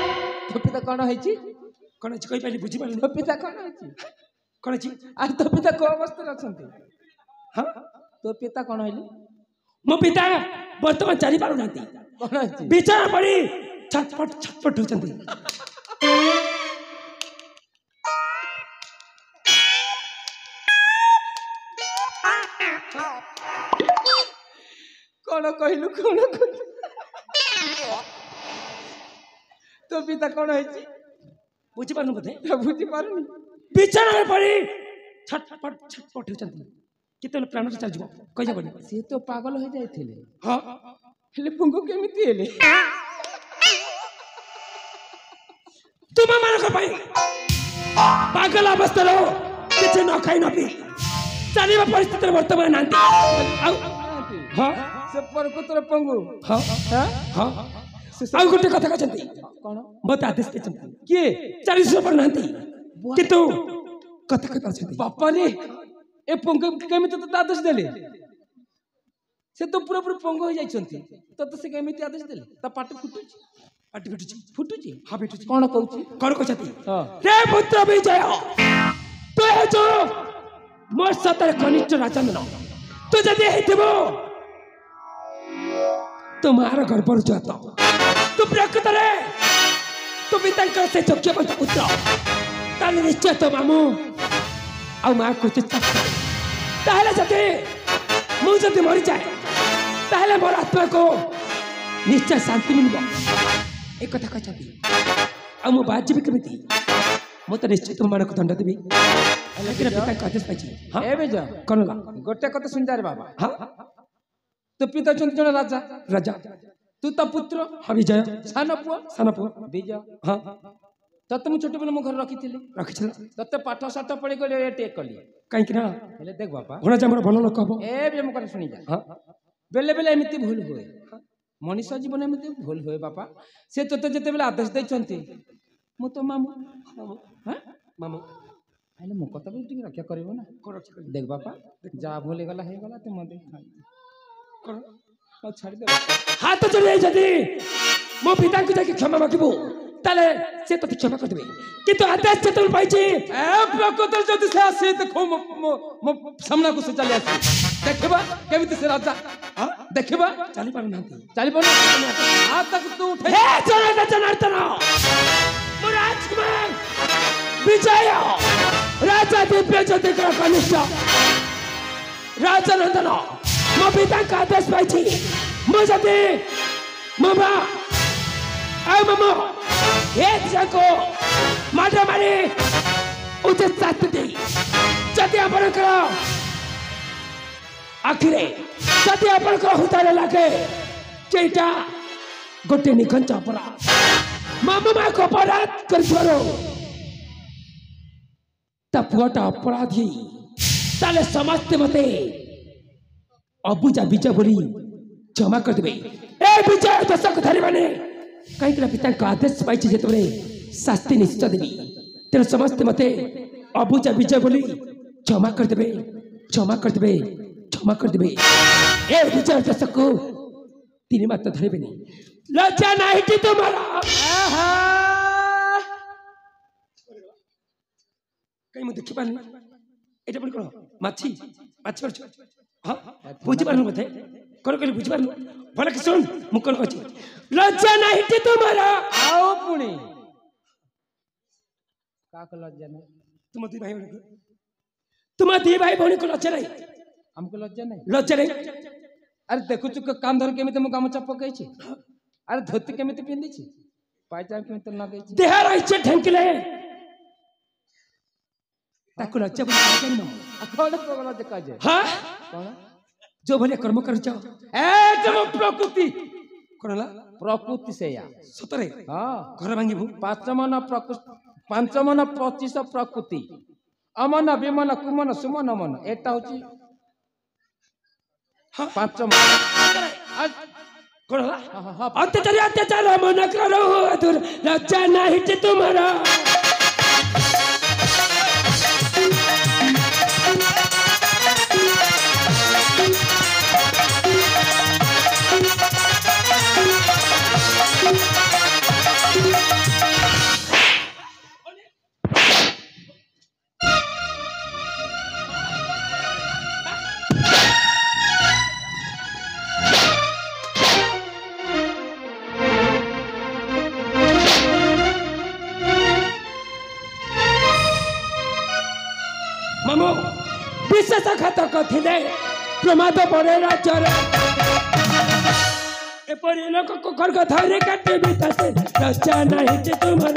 तो पिता कौन है कौन कही पारि बुझी पारि तो पिता कौन है कौन आज तो पिता को अवस्था अच्छा हाँ तो पिता कौन है मो पिता वर्तमान चली पार ना कौन है विचार पड़ी छटपट छटपट होती कौन कहलु कौन तो पिता कौन है बुझी पारनु बोधे बुझी पारुनी विचार पड़ी छटपट छटपट होती केते प्राण चल जीव कहि बनी से तो पागल हो जाइथिले हां हेले पुंगो केमिति हेले तुम मान कर पाई पागल अवस्था रो किछ न खाई न पी चलीबा परिस्थिति वर्तमान नांती हां से परकुतर पंगु हां हां हां आ गोटे कथा कहते कौन मत आदेश देते किए 40 पर नांती किंतु कथा कहते बापा रे ए पंग केमिति तो आदेश देले से तो पूरा पूरा पंग हो जाइछंती तो से केमिति आदेश देले ता पाटी फुटुची हाँ बेटू कौन कहूची कौन कहते हां रे पुत्र विजय तू है जो मोर सतर कनिष्ठ राजन तू जदि हेतिबो तुम्हारा गर्भर जात तू प्रकृत रे तू पिता से चक्षुवंत पुत्र ताले निश्चय तो मामू आ माँ को ताहले जदि मु जदि मरी जाए ताहले मोर आत्मा को निश्चय शांति मिल एक कथा कहते आ मु बाजी भी केमिति ମୁଁ ତ ନିଶ୍ଚୟ ତୁମମାନଙ୍କୁ ଦଣ୍ଡ ଦେବି କାହିଁକିନା ପିତାଙ୍କ ଆଦେଶ ପାଇଛି ହଁ ଏ ବିଜୟ କ'ଣ ହେଲା ଗୋଟେ କଥା ଶୁଣିଯାରେ ବାବା ହଁ ତୋ ପିତା ଅଛନ୍ତି ଜଣେ ରାଜା ରାଜା ତୁ ତା ପୁତ୍ର ହଁ ବିଜୟ ସାନ ପୁଅ ସାନ ପୁଅ ବିଜୟ ହଁ ତତେ ମୁଁ ଛୋଟବେଳେ ମୋ ଘରେ ରଖିଥିଲି ରଖିছিল ତତେ ପାଠ ସାଠ ପଢି ଗଲି ଟେକ୍ କଲି କାହିଁକି ନା ହେଲେ ଦେଖ ବାବା ଭଣଜା ଆମର ଭଲ ଲୋକ ହବ ଏ ବି ମୋ କଥା ଶୁଣିଯା ହଁ ବେଲେ ବେଲେ ଏମିତି ଭୁଲ ହୁଏ ମଣିଷ ଜୀବନ ଏମିତି ଭୁଲ ହୁଏ ବାପା ସେ ତୋତେ ଯେତେବେଳେ ଆଦେଶ ଦେଇଛନ୍ତି ମୁଁ ତ ମାମୁଁ ହଁ ମାମୁଁ ହେଲେ ମୋ କଥା ବି ଟିକେ ରକ୍ଷା କରିବ ନା କ'ଣ ରକ୍ଷା କରିବି ଦେଖ ବାପା ଯାହା ଭୁଲ ହେଇଗଲା ହେଇଗଲା ତୁ ମତେ କ'ଣ ଆଉ ଛାଡ଼ିଦେବ ହାତ ଚଳି ଯାଇଛନ୍ତି ମୋ ପିତାଙ୍କୁ ଯାଇକି କ୍ଷମା ମାଗିବୁ ତାହେଲେ ସେ ତତେ କ୍ଷମା କରିଦେବେ କିନ୍ତୁ ଆଦେଶ ଯେତେବେଳେ ପାଇଛି ଏ ପ୍ରକୃତରେ ଯଦି ସେ ଆସେ ଦେଖ ମୋ ସାମ୍ନାକୁ ସେ ଚାଲି ଆସିବ ଦେଖିବା କେମିତି ସେ ରାଜା ଦେଖିବା ଚାଲି ପାରୁନାହାନ୍ତି ଚାଲିବ ନା ତାକୁ ତୁ ଉଠେଇ ହେ ଜନାର୍ଦ୍ଦନ ମୋ ରାଜକୁମାର ବିଜୟ ରାଜା ଦିବ୍ୟ ଜ୍ୟୋତିଙ୍କର କନିଷ୍ଠ ରାଜନନ୍ଦନ ମୋ ପିତାଙ୍କ ଆଦେଶ ପାଇଛି ମୁଁ ଯଦି ମୋ ମା ଆଉ ମାମା ଏ ଦିଜାଙ୍କୁ ମାଡ଼ ମାରି ଉଚିତ ଶାସ୍ତି ଦେଇ ଯଦି ଆପଣଙ୍କର ଆଖିରେ ଯଦି ଆପଣଙ୍କର ହୃଦୟରେ ଲାଗେ ସେଇଟା ଗୋଟେ ନିଖଞ୍ଜ ଅପରାଧ ମାମା ମାକୁ ଅପରାଧ କରିଥିବାରୁ ତା ପୁଅଟା ଅପରାଧୀ ତାହେଲେ ସମସ୍ତେ ମତେ ଅବୁଝା ବିଜୟ ବୋଲି କ୍ଷମା କରିଦେବେ ଏ ବିଜୟ ଦୋଷକୁ ଧରିବାନି କାହିଁକି ନା ପିତାଙ୍କ ଆଦେଶ ପାଇଛି ଯେତେବେଳେ ଶାସ୍ତି ନିଶ୍ଚିତ ଦେବି ତେଣୁ ସମସ୍ତେ ମତେ ଅବୁଝା ବିଜୟ ବୋଲି କ୍ଷମା କରିଦେବେ କ୍ଷମା କରିଦେବେ କ୍ଷମା କରିଦେବେ ଏ ବିଜୟ ଦୋଷକୁ ତିନି ମାତ୍ର ଧରିବେନି ଲଜ୍ଜା ନାହିଁ ତୁମର କାହିଁ ମୁଁ ଦେଖିପାରୁନି ଏଇଟା ପୁଣି କ'ଣ ମାଛି ମାଛି କରୁଛ ହଁ ବୁଝିପାରୁନୁ ବୋଧେ କ'ଣ କହିଲି ବୁଝିପାରୁନୁ ଭଲ କି ଶୁଣ ମୁଁ କ'ଣ କହୁଛି ଲଜ୍ଜା ନାହିଁ ତୁମର ଆଉ ପୁଣି କାହାକୁ ଲଜ୍ଜା ନାହିଁ ତୁମ ଦି ଭାଇ ଭଉଣୀ ତୁମ ଦି ଭାଇ ଭଉଣୀକୁ ଲଜ୍ଜା ନାହିଁ ଆମକୁ ଲଜ୍ଜା ନାହିଁ ଲଜ୍ଜା ନାହିଁ ଆରେ ଦେଖୁଛୁ କାନ୍ଧରେ କେମିତି ମୁଁ ଗାମୁଛା ପକେଇଛି ଆରେ ଧୋତି କେମିତି ପିନ୍ଧିଛି ପାଇଜାମା କେମିତି ଲଗେଇଛି ଦେହର ଇଚ୍ଛା ଢେଙ୍କିଲେ ତାକୁ ଲଜ୍ଜା ବୋଲି ଜାଣିନ କଣ ଲଜ୍ଜା କୁହାଯାଏ ହଁ କଣ ଯୋଉ ଭଳିଆ କର୍ମ କରୁଛ ଏ ତମ ପ୍ରକୃତି କ'ଣ ହେଲା ପ୍ରକୃତି ସେଇଆ ସତରେ ହଁ ଘର ଭାଙ୍ଗିବୁ ପାଞ୍ଚ ମନ 25 ପ୍ରକୃତି ଅମନ ବିମନ କୁମନ ସୁମନ ମନ ଏଟା ହଉଛି 5 ମନ କ'ଣ ହେଲା ଅତ୍ୟାଚାର ମନ କର ଲଜ୍ଜା ନାହିଁ ତୁମର ମାମୁ ବିଶ୍ୱାସଘାତକ ଥିଲେ ପ୍ରମାଦ ପଡ଼େ ରାଜ୍ୟରେ ଏପରି ଲୋକକୁ ଖର୍ଗ ଧରି କାଟିବି ତାତେ ଲଜ୍ଜା ନାହିଁ ତୁମର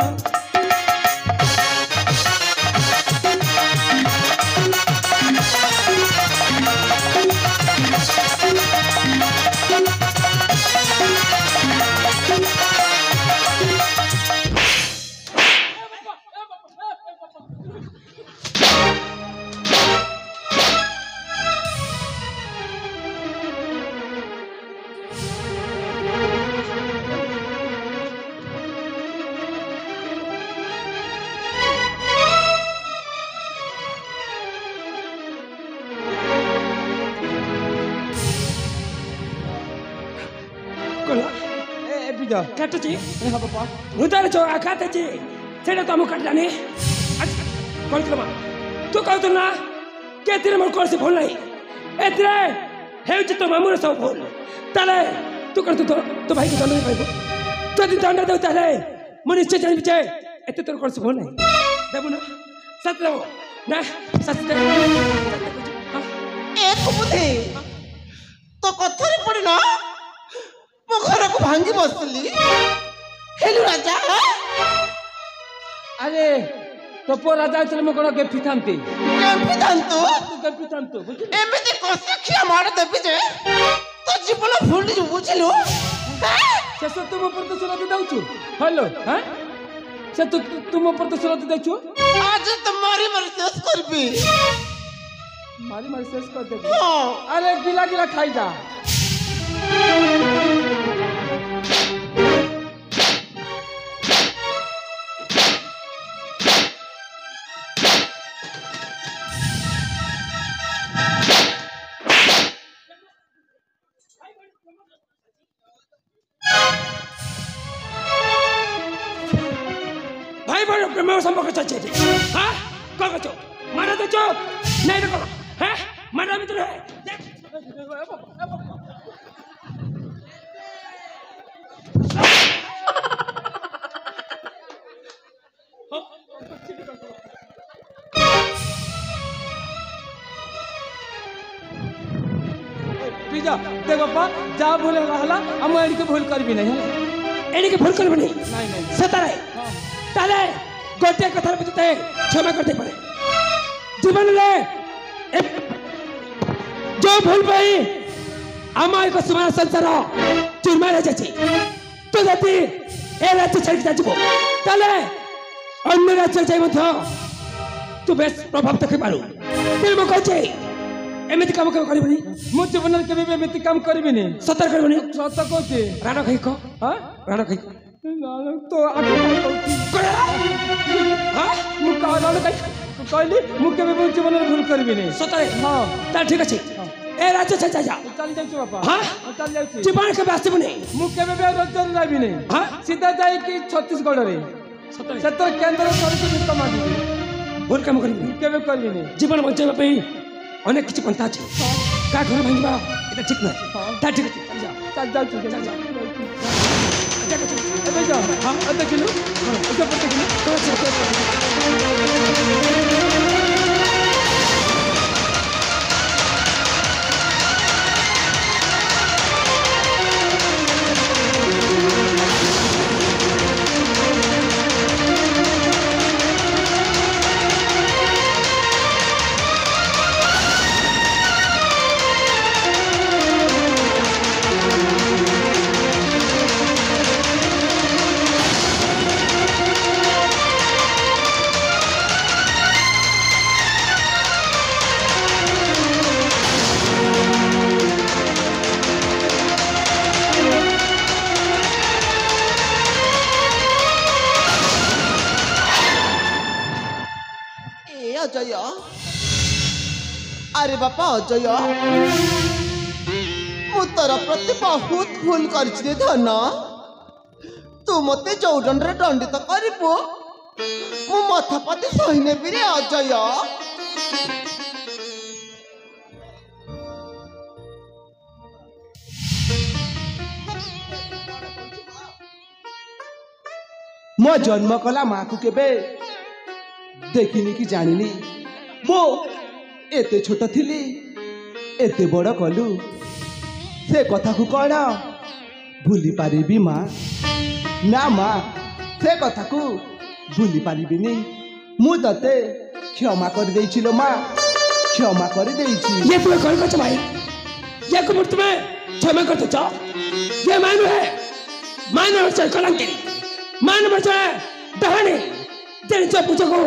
କାଟୁଛି ହୃଦୟରେ ଯୋଉ ଆଘାତ ଅଛି ସେଇଟା ତମକୁ କାଟିଲାନି କହିଥିଲ ମା ତୁ କହୁଥିଲୁ ନା କେଥିରେ ମୋର କୌଣସି ଭୁଲ ନାହିଁ ଏଥିରେ ହେଉଛି ତୋ ମାମୁଁର ସବୁ ଭୁଲ ତାହେଲେ ତୁ କ'ଣ ତୋ ଭାଇକୁ ଦଣ୍ଡ ଦେଇପାରିବୁ ଯଦି ଦଣ୍ଡ ଦେବୁ ତାହେଲେ ମୁଁ ନିଶ୍ଚୟ ଜାଣିବି ଯେ ଏତେ ତୋର କୌଣସି ଭୁଲ ନାହିଁ ଦେବୁ ନା ଶାସ୍ତି ଦେବୁ ନା ଶାସ୍ତି ଦେବୁ ତୋ କଥାରେ ପଡ଼ିଲ ମୋ ଘରକୁ ଭାଙ୍ଗି ବସିଲି ହେଲୁ ରାଜା ଆରେ तो पुरा जाइछले म कोन गेफी थांती କେମିତି ଜାଣିତୁ तू गेफी थांतु बुझिलु ଏମିତି କଷିଖିଆ ମାଡ଼ ଦେବି ଯେ ତୋ ଜୀବନ ଭୁଲିଯିବୁ ବୁଝିଲୁ से तो तुम ऊपर तो सुनाती दउछु हेलो हैं से तू तुम ऊपर तो सुनाती दउछु ଆଜି ତ ମାରି ମାରି ଶେଷ କରିବି मारी मारी शेष कर दे ହଁ अरे गिला गिला खाई जा भाई भाई प्रेम संपर्क चलছে हां कौन कचो मारा तो चो नहीं तो करो हैं मारा मित्र है पिजा देख बापा जा भूल रहला हम एडी के भूल करबी नहीं एने के भूल करबे नहीं नहीं नहीं सतारे ताले गोटे कथार बितते क्षमा करते पड़े जीवन रे जो भूल पाई आमा एक सुमार संसार चुरमा रह जाची तो जति ए राज्य छाड़ के जाजबो ताले अन्य राज्य जाई मध्य तू बेस प्रभाव देखि पारु ते म कहचे एमिति काम करबनी मु जीवन के भी एमिति काम करबी नहीं सतर करबनी सत कहते राणा खाई को हां राणा खाई तो आगे कहती हां मु कहला कहली मु के भी जीवन में भूल करबी नहीं सतरे हां ता ठीक अछि ए राज्य छा जा चल जाऊ बापा हां चल जाऊ जीवन के वास्ते बने मु के भी रोजगार लाबी नहीं हां सीधा जाई कि छत्तीसगढ़ रे सतरे सेतर केंद्र सरकार कमा दी भूल काम करबी के भी करबी नहीं जीवन बचाइबा पे अनेक किछि पंथा अछि का घर भांगबा एटा ठीक नै ता ठीक अछि चल जा चल जाऊ अच्छा कछु अबे जा हां आधा किलो अच्छा पत्ते किलो ଅଜୟ ଆରେ ବାପା ଅଜୟ ମୁଁ ତୋର ପ୍ରତି ବହୁତ ଭୁଲ କରିଛି ରେ ଧନ ତୁ ମତେ ଯୋଉ ଦଣ୍ଡରେ ଦଣ୍ଡିତ କରିବୁ ମୁଁ ମଥା ପାତି ସହି ନେବି ରେ ଅଜୟ मो जन्म कला माँ को केबे देखिनी कि जानिनी मो एते छोट थिली एते बड़ कलु से कथा को कौन भूली पारिबी माँ ना माँ से कथा को भूली पारिबिनी मु तते क्षमा कर देइछि लो माँ क्षमा कर देइछि ये तू कौन कर भाई ये को मुर्त में क्षमा कर दो ये मानो है मानो से कलंकी मान बचा दहाने तेरे जो पूछो को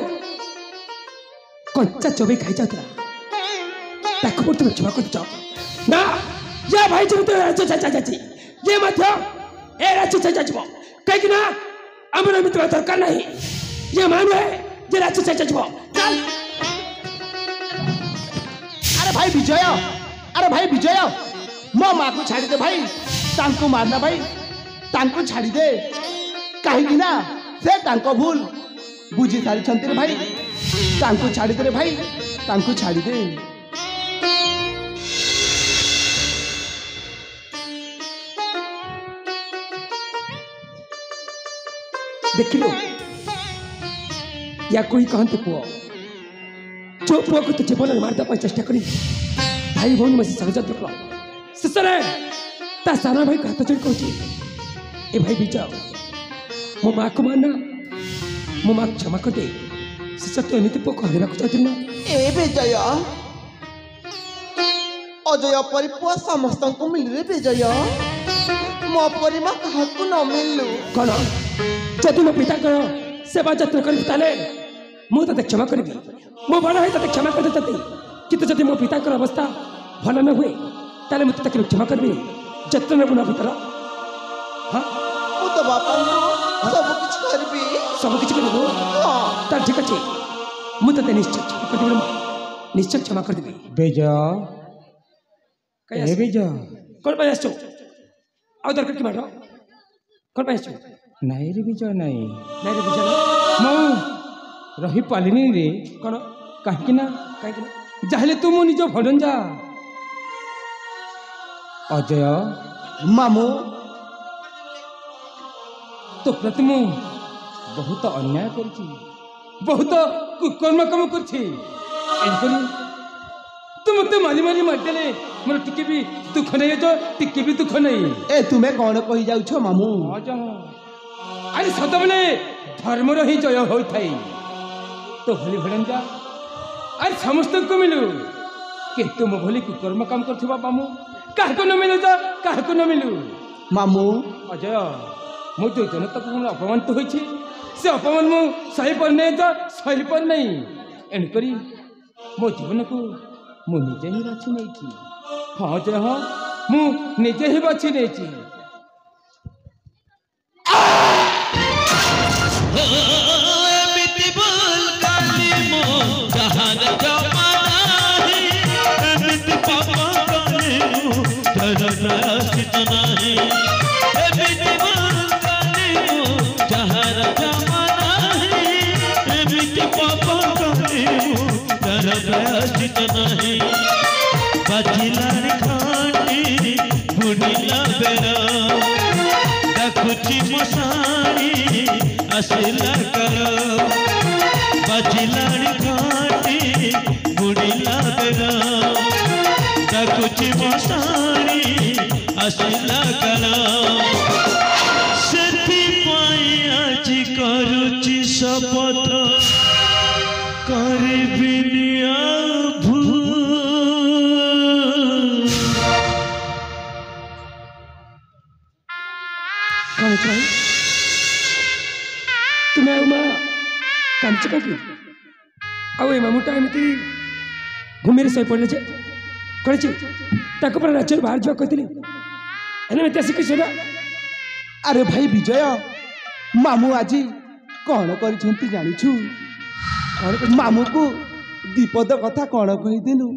कच्चा चोबे खाई जाता ताको मुर्त में क्षमा कर दो ना या भाई जो तो अच्छा चाची ये मत ए राची चाचा जब कहीं कि ना अमर मित्र दरकार नहीं ये मानो है ये राची चाचा जब चल अरे भाई विजय मो माँ को छाड़ी दे भाई तांको मारना भाई तांको छाड़ी दे कहीं ना से तांको भूल बुझी सारी छंती रे भाई तांको छाड़ी दे रे भाई तांको छाड़ी दे देख लो या कोई कहते पुओ जो पुओ को तो जीवन में मारदा पर चेष्टा करी भाई भौन में से षड्यंत्र करो सिसरे ता सारा भाई कहता चल कहती ए भाई बिचाओ मो माँ को मारना मो माँ क्षमा कर दे ଶେଷ ତୁ ଏମିତି ପୁଅ କହିବାକୁ ଚାହୁଁଥିଲି ନା ଏ ବିଜୟ ଅଜୟ ପରି ପୁଅ ସମସ୍ତଙ୍କୁ ମିଳିଲେ ବିଜୟ ମୋ ପରି ମା କାହାକୁ ନ ମିଳୁ। କ'ଣ ଯଦି ମୋ ପିତାଙ୍କର ସେବା ଯତ୍ନ କରିବି ତାହେଲେ ମୁଁ ତତେ କ୍ଷମା କରିବି। ମୁଁ ବଡ଼ ହୋଇ ତତେ କ୍ଷମା କରିଦେବି। କିନ୍ତୁ ଯଦି ମୋ ପିତାଙ୍କର ଅବସ୍ଥା ଭଲ ନ ହୁଏ ତାହେଲେ ମୁଁ ତତେ କେବେ କ୍ଷମା କରିବିନି। ଯତ୍ନ ନେବୁ ନା ପିତାର? ହଁ ମୁଁ ତ ବାପାଙ୍କୁ ସବୁ କିଛି କରିବି। ସବୁ କିଛି କରିବୁ? ହଁ ତାହେଲେ ଠିକ୍ ଅଛି ମୁଁ ତତେ ନିଶ୍ଚୟ କ୍ଷମା କରିଦେବି। ନିଶ୍ଚୟ କ୍ଷମା କରିଦେବି। ବିଜୟ କାଇଁ ଏ ଆସିଛୁ? ବିଜୟ କ'ଣ ପାଇଁ ଆସିଛୁ? ଆଉ ଦରକାର କି ମାଡ଼? କ'ଣ ପାଇଁ ଆସିଛୁ? ନାଇଁ ରେ ବିଜୟ ନାଇଁ ନାଇଁ ରେ ବୁଝା ମୁଁ ରହିପାରିଲିନି ରେ। କ'ଣ କାହିଁକି ନା କାହିଁକି ନା ଯାହେଲେ ତୁ ମୋ ନିଜ ଭଣଜା ଅଜୟ ମାମୁଁ ତୋ ପ୍ରତି ମୁଁ ବହୁତ ଅନ୍ୟାୟ କରିଛି, ବହୁତ କୁକର୍ମ କାମ କରିଛି। ଏଣୁକରି ତୁ ମୋତେ ମାରି ମାରି ମାରିଦେଲେ ମୋର ଟିକେ ବି ଦୁଃଖ ନାହିଁ ଅଜୟ, ଟିକେ ବି ଦୁଃଖ ନାହିଁ। ଏ ତୁମେ କ'ଣ କହି ଯାଉଛ ମାମୁଁ? ଅଜୟ ଆରେ ସଦାବେଳେ ଧର୍ମର ହିଁ ଜୟ ହୋଇଥାଏ। ତୋ ଭଳି ଭଣଜା ଆରେ ସମସ୍ତଙ୍କୁ ମିଳୁ, କିନ୍ତୁ ମୋ ଭଳି କୁକର୍ମ କାମ କରୁଥିବା ମାମୁଁ କାହାକୁ ନ ମିଳୁ ଯା, କାହାକୁ ନ ମିଳୁ। ମାମୁଁ ଅଜୟ ମୁଁ ଯେଉଁ ଜନତାକୁ ମୁଁ ଅପମାନିତ ହୋଇଛି ସେ ଅପମାନ ମୁଁ ସହିପାରୁନାହିଁ ଯା, ସହିପାରୁନାହିଁ। ଏଣୁକରି ମୋ ଜୀବନକୁ ମୁଁ ନିଜେ ହିଁ ବାଛି ନେଇଛି। ହଁ ଅଜୟ ହଁ ମୁଁ ନିଜେ ହିଁ ବାଛି ନେଇଛି। ଏମିତି ଭୁଲ କାଲି ମୁଁ ଯାହାର ଜମାନାହିଁ, ଏମିତି ପାପ କଲି ମୁଁ ଯାହାର ପ୍ରାୟଶ୍ଚିତ ନାହିଁ। ଏମିତି ଭୁଲ କାଲି ମୁଁ ଯାହାର ଜମାନାହିଁ, ଏମିତି ପାପ କଲି ମୁଁ ଯାହାର ପ୍ରାୟଶ୍ଚିତ ନାହିଁ। ବାଜିଲାଣି ଘଣ୍ଟି ବୁଡ଼ିଲା ବେଳ, ଡାକୁଛି ମଶାଣି ଆସିଲା କାଳ। ବାଜିଲାଣି ଘଣ୍ଟି ବୁଡ଼ିଲା ବେଳ, ଡାକୁଛି ମଶାଣି ଆସିଲା କାଳ। ସେଥିପାଇଁ ଆଜି କରୁଛି ଶପଥ କରିବିନି ଆଉ ଭୁଲ। କ'ଣ ଭାଇ ତୁମେ ଆଉ ମା କାଞ୍ଚ କାକି ଆଉ ଏ ମାମୁଁଟା ଏମିତି ଭୂମିରେ ଶୋଇପଡ଼ିଲେ ଯେ କରିଛି ତାକୁ ପୁରା ରାଜ୍ୟରୁ ବାହାର ଯିବାକୁ କହିଥିଲି ହେଲେ ଏମିତି ଆସିକି ଶୋଇବା। ଆରେ ଭାଇ ବିଜୟ ମାମୁଁ ଆଜି କ'ଣ କରିଛନ୍ତି ଜାଣିଛୁ? କ'ଣ କରୁଛୁ? ମାମୁଁକୁ ବିପଦ କଥା କ'ଣ କହିଦେଲୁ?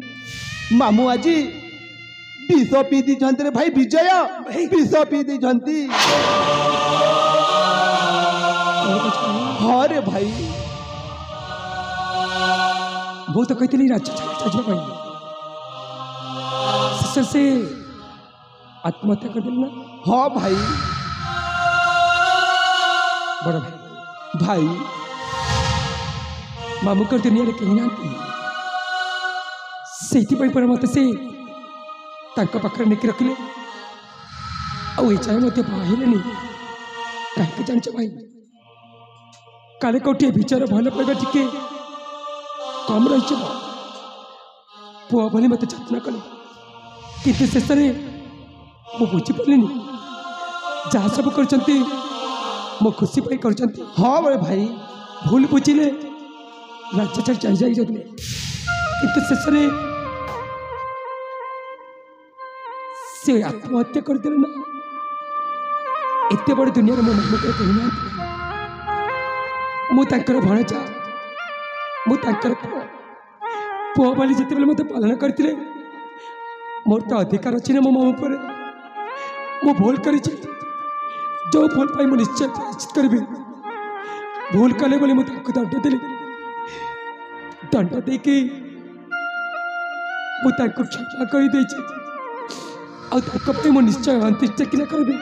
ମାମୁଁ ଆଜି ବିଷ ପିଇ ଦେଇଛନ୍ତି ରେ ଭାଇ ବିଜୟ, ବିଷ ପିଇ ଦେଇଛନ୍ତି। ହଁ ରେ ଭାଇ ମୁଁ ତ କହିଥିଲି ରାଜ୍ୟ ଯିବା ପାଇଁ, ଶେଷରେ ସେ ଆତ୍ମହତ୍ୟା କରିଦେଲି ନା। ହଁ ଭାଇ ବଡ଼ ଭାଇ ଭାଇ ମାମୁଁଙ୍କର ଦୁନିଆରେ କେହି ନାହାନ୍ତି, ସେଇଥିପାଇଁ ପରେ ମୋତେ ସେ ତାଙ୍କ ପାଖରେ ନେଇକି ରଖିଲେ। ଆଉ ଏ ଯାଏ ମଧ୍ୟ ବାହାରିଲେନି। କାହିଁକି ଜାଣିଛ ଭାଇ? କାଳେ କୋଉଠି ବିଚାର ଭଲ ପାଇବା ଟିକେ କମ୍ ରହିଯିବ। ପୁଅ ଭଳି ମୋତେ ଯତ୍ନ କଲେ, କିନ୍ତୁ ଶେଷରେ ମୁଁ ବୁଝିପାରିଲିନି ଯାହା ସବୁ କରିଛନ୍ତି ମୋ ଖୁସି ପାଇଁ କରିଛନ୍ତି। ହଁ ରେ ଭାଇ ଭୁଲ ବୁଝିଲେ ରାଜ୍ୟ ଛାଡ଼ି ଯାଉଥିଲେ, କିନ୍ତୁ ଶେଷରେ ସେ ଆତ୍ମହତ୍ୟା କରିଦେଲେ ନା। ଏତେ ବଡ଼ ଦୁନିଆରେ ମୋ ମାମୁଁଙ୍କର କେହି ନାହାନ୍ତି। ମୁଁ ତାଙ୍କର ଭଣଜା, ମୁଁ ତାଙ୍କର ପୁଅ ବୋଲି ଯେତେବେଳେ ମୋତେ ପାଳନ କରିଥିଲେ ମୋର ତ ଅଧିକାର ଅଛି ନା ମୋ ମାମୁଁ ଉପରେ। ମୁଁ ଭୁଲ କରିଛି, ଯେଉଁ ଭୁଲ ପାଇଁ ମୁଁ ନିଶ୍ଚୟ ପ୍ରାୟଶ୍ଚିତ କରିବି। ଭୁଲ କଲେ ବୋଲି ମୁଁ ତାଙ୍କୁ ଦଣ୍ଡ ଦେଲି, ଦଣ୍ଡ ଦେଇକି ମୁଁ ତାଙ୍କୁ କ୍ଷମା କରିଦେଇଛି। ଆଉ ତାଙ୍କ ପାଇଁ ମୁଁ ନିଶ୍ଚୟ ଅନ୍ତ୍ୟେଷ୍ଟିକ୍ରିୟା କରିବି।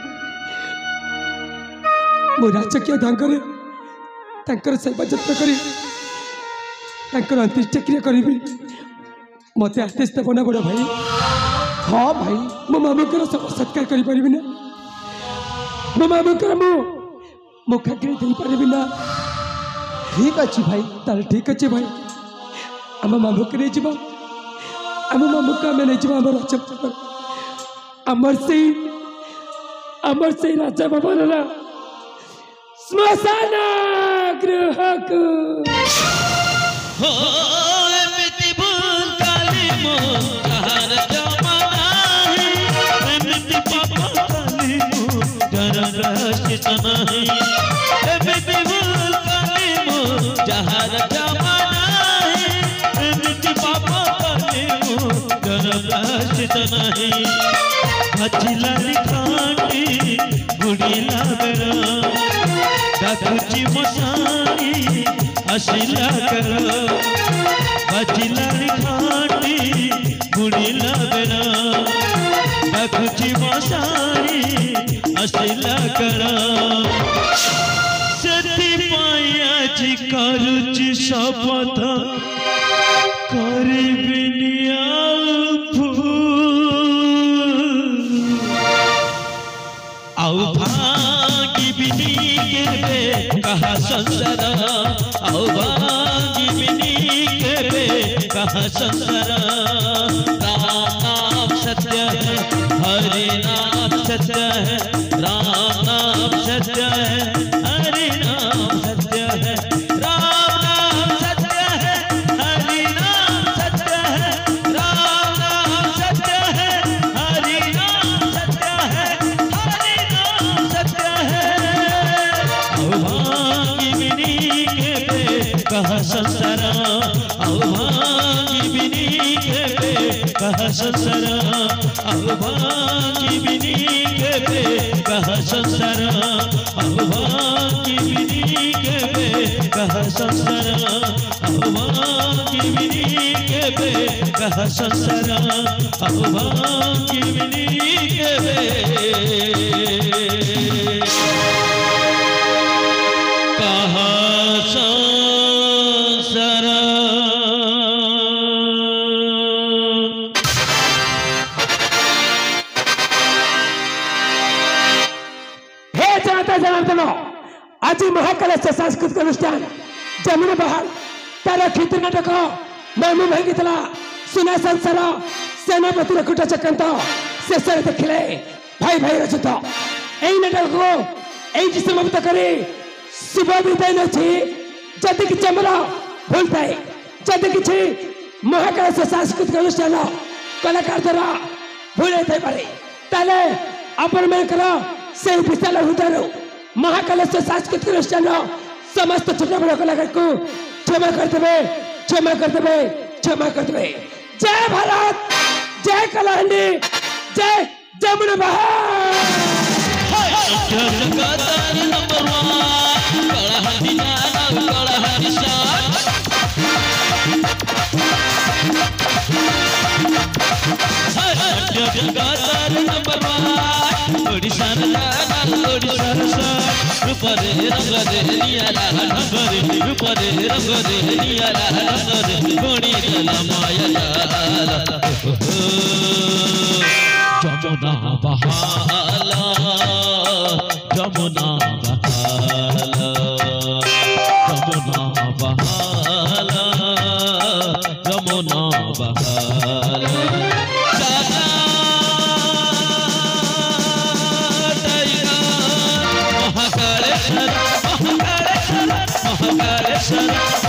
ମୁଁ ରାଜକୀୟ ଢଙ୍ଗରେ ତାଙ୍କର ସେବା ଯତ୍ନ କରି ତାଙ୍କର ଅନ୍ତ୍ୟେଷ୍ଟିକ୍ରିୟା କରିବି। ମୋତେ ଆଦେଶ ଦେବ ନା ବଡ଼ ଭାଇ? ହଁ ଭାଇ ମୋ ମାମୁଁଙ୍କର ସେବା ସତ୍କାର କରିପାରିବି ନା? ମୋ ମାମୁଁଙ୍କର ମୁଁ ମୁଖାଗ୍ନି ଦେଇପାରିବି ନା? ठीक अच्छी भाई ताले ठीक अच्छे भाई आम मामू के नहीं जीवा आम मामू को आम नहीं जीवा अमर से राजा भवन ना स्मशान गृह को हो एमिति भूल काली मो जहर जमाना है एमिति पापा काली मो जहर राशित नहीं एमिति भूल काली मो जहर जमाना है एमिति पापा काली मो जहर राशित नहीं हचिला लिखाटी गुड़ीला बेरा डाकुची मसाई हसिला करो हचिला लिखाटी गुड़ीला बेरा डाकुची मसाई हसिला करो सती पाया जी करुची शपथ करिबिनी आउ भागी बिनी केबे कहा संसार आउ भागी बिनी केबे कहा संसार राम नाम सत्य है हरि नाम सत्य है राम नाम सत्य है हरि नाम सत्य है राम नाम सत्य है हरि नाम सत्य है राम नाम सत्य है हरि नाम सत्य है हरि नाम सत्य है भागी बिनी के पे कह संसार भागी बिनी के पे कह संसार भागी बिनी के पे कह संसार भागी बिनी के पे कह संसार भागी बिनी के पे कह संसार भागी बिनी के पे कहा संसार हे जनार्दन आज महाकलश सांस्कृतिक अनुष्ठान जमुना बहार तार कीर्ति नाटक मामू भांगी सुना संसार सेनापति कुटा चक्रांत शेष देखिले भाई भाई रचित यही नाटक को यही समाप्त करे शुभ विदाय अच्छी जदि कि आमर भूल थाए जदि कि महाकलश सांस्कृतिक अनुष्ठान कलाकार द्वारा भूल होता पारे आपण मानकर से विशाल हृदय महाकलश सांस्कृतिक अनुष्ठान समस्त छोट बड़ कलाकार को क्षमा करदे क्षमा करदे क्षमा करदे। जय भारत जय कलाहांडी जय जमुना बहार। रूपरे रंग दे नियाला ढंगरे रूपरे रंग दे नियाला ढंगरे गोणी दला माया जाला जमुना बहाला जमुना बहाला जमुना बहाला जमुना बहाला महाकालेश्वर महाकालेश्वर महाकालेश्वर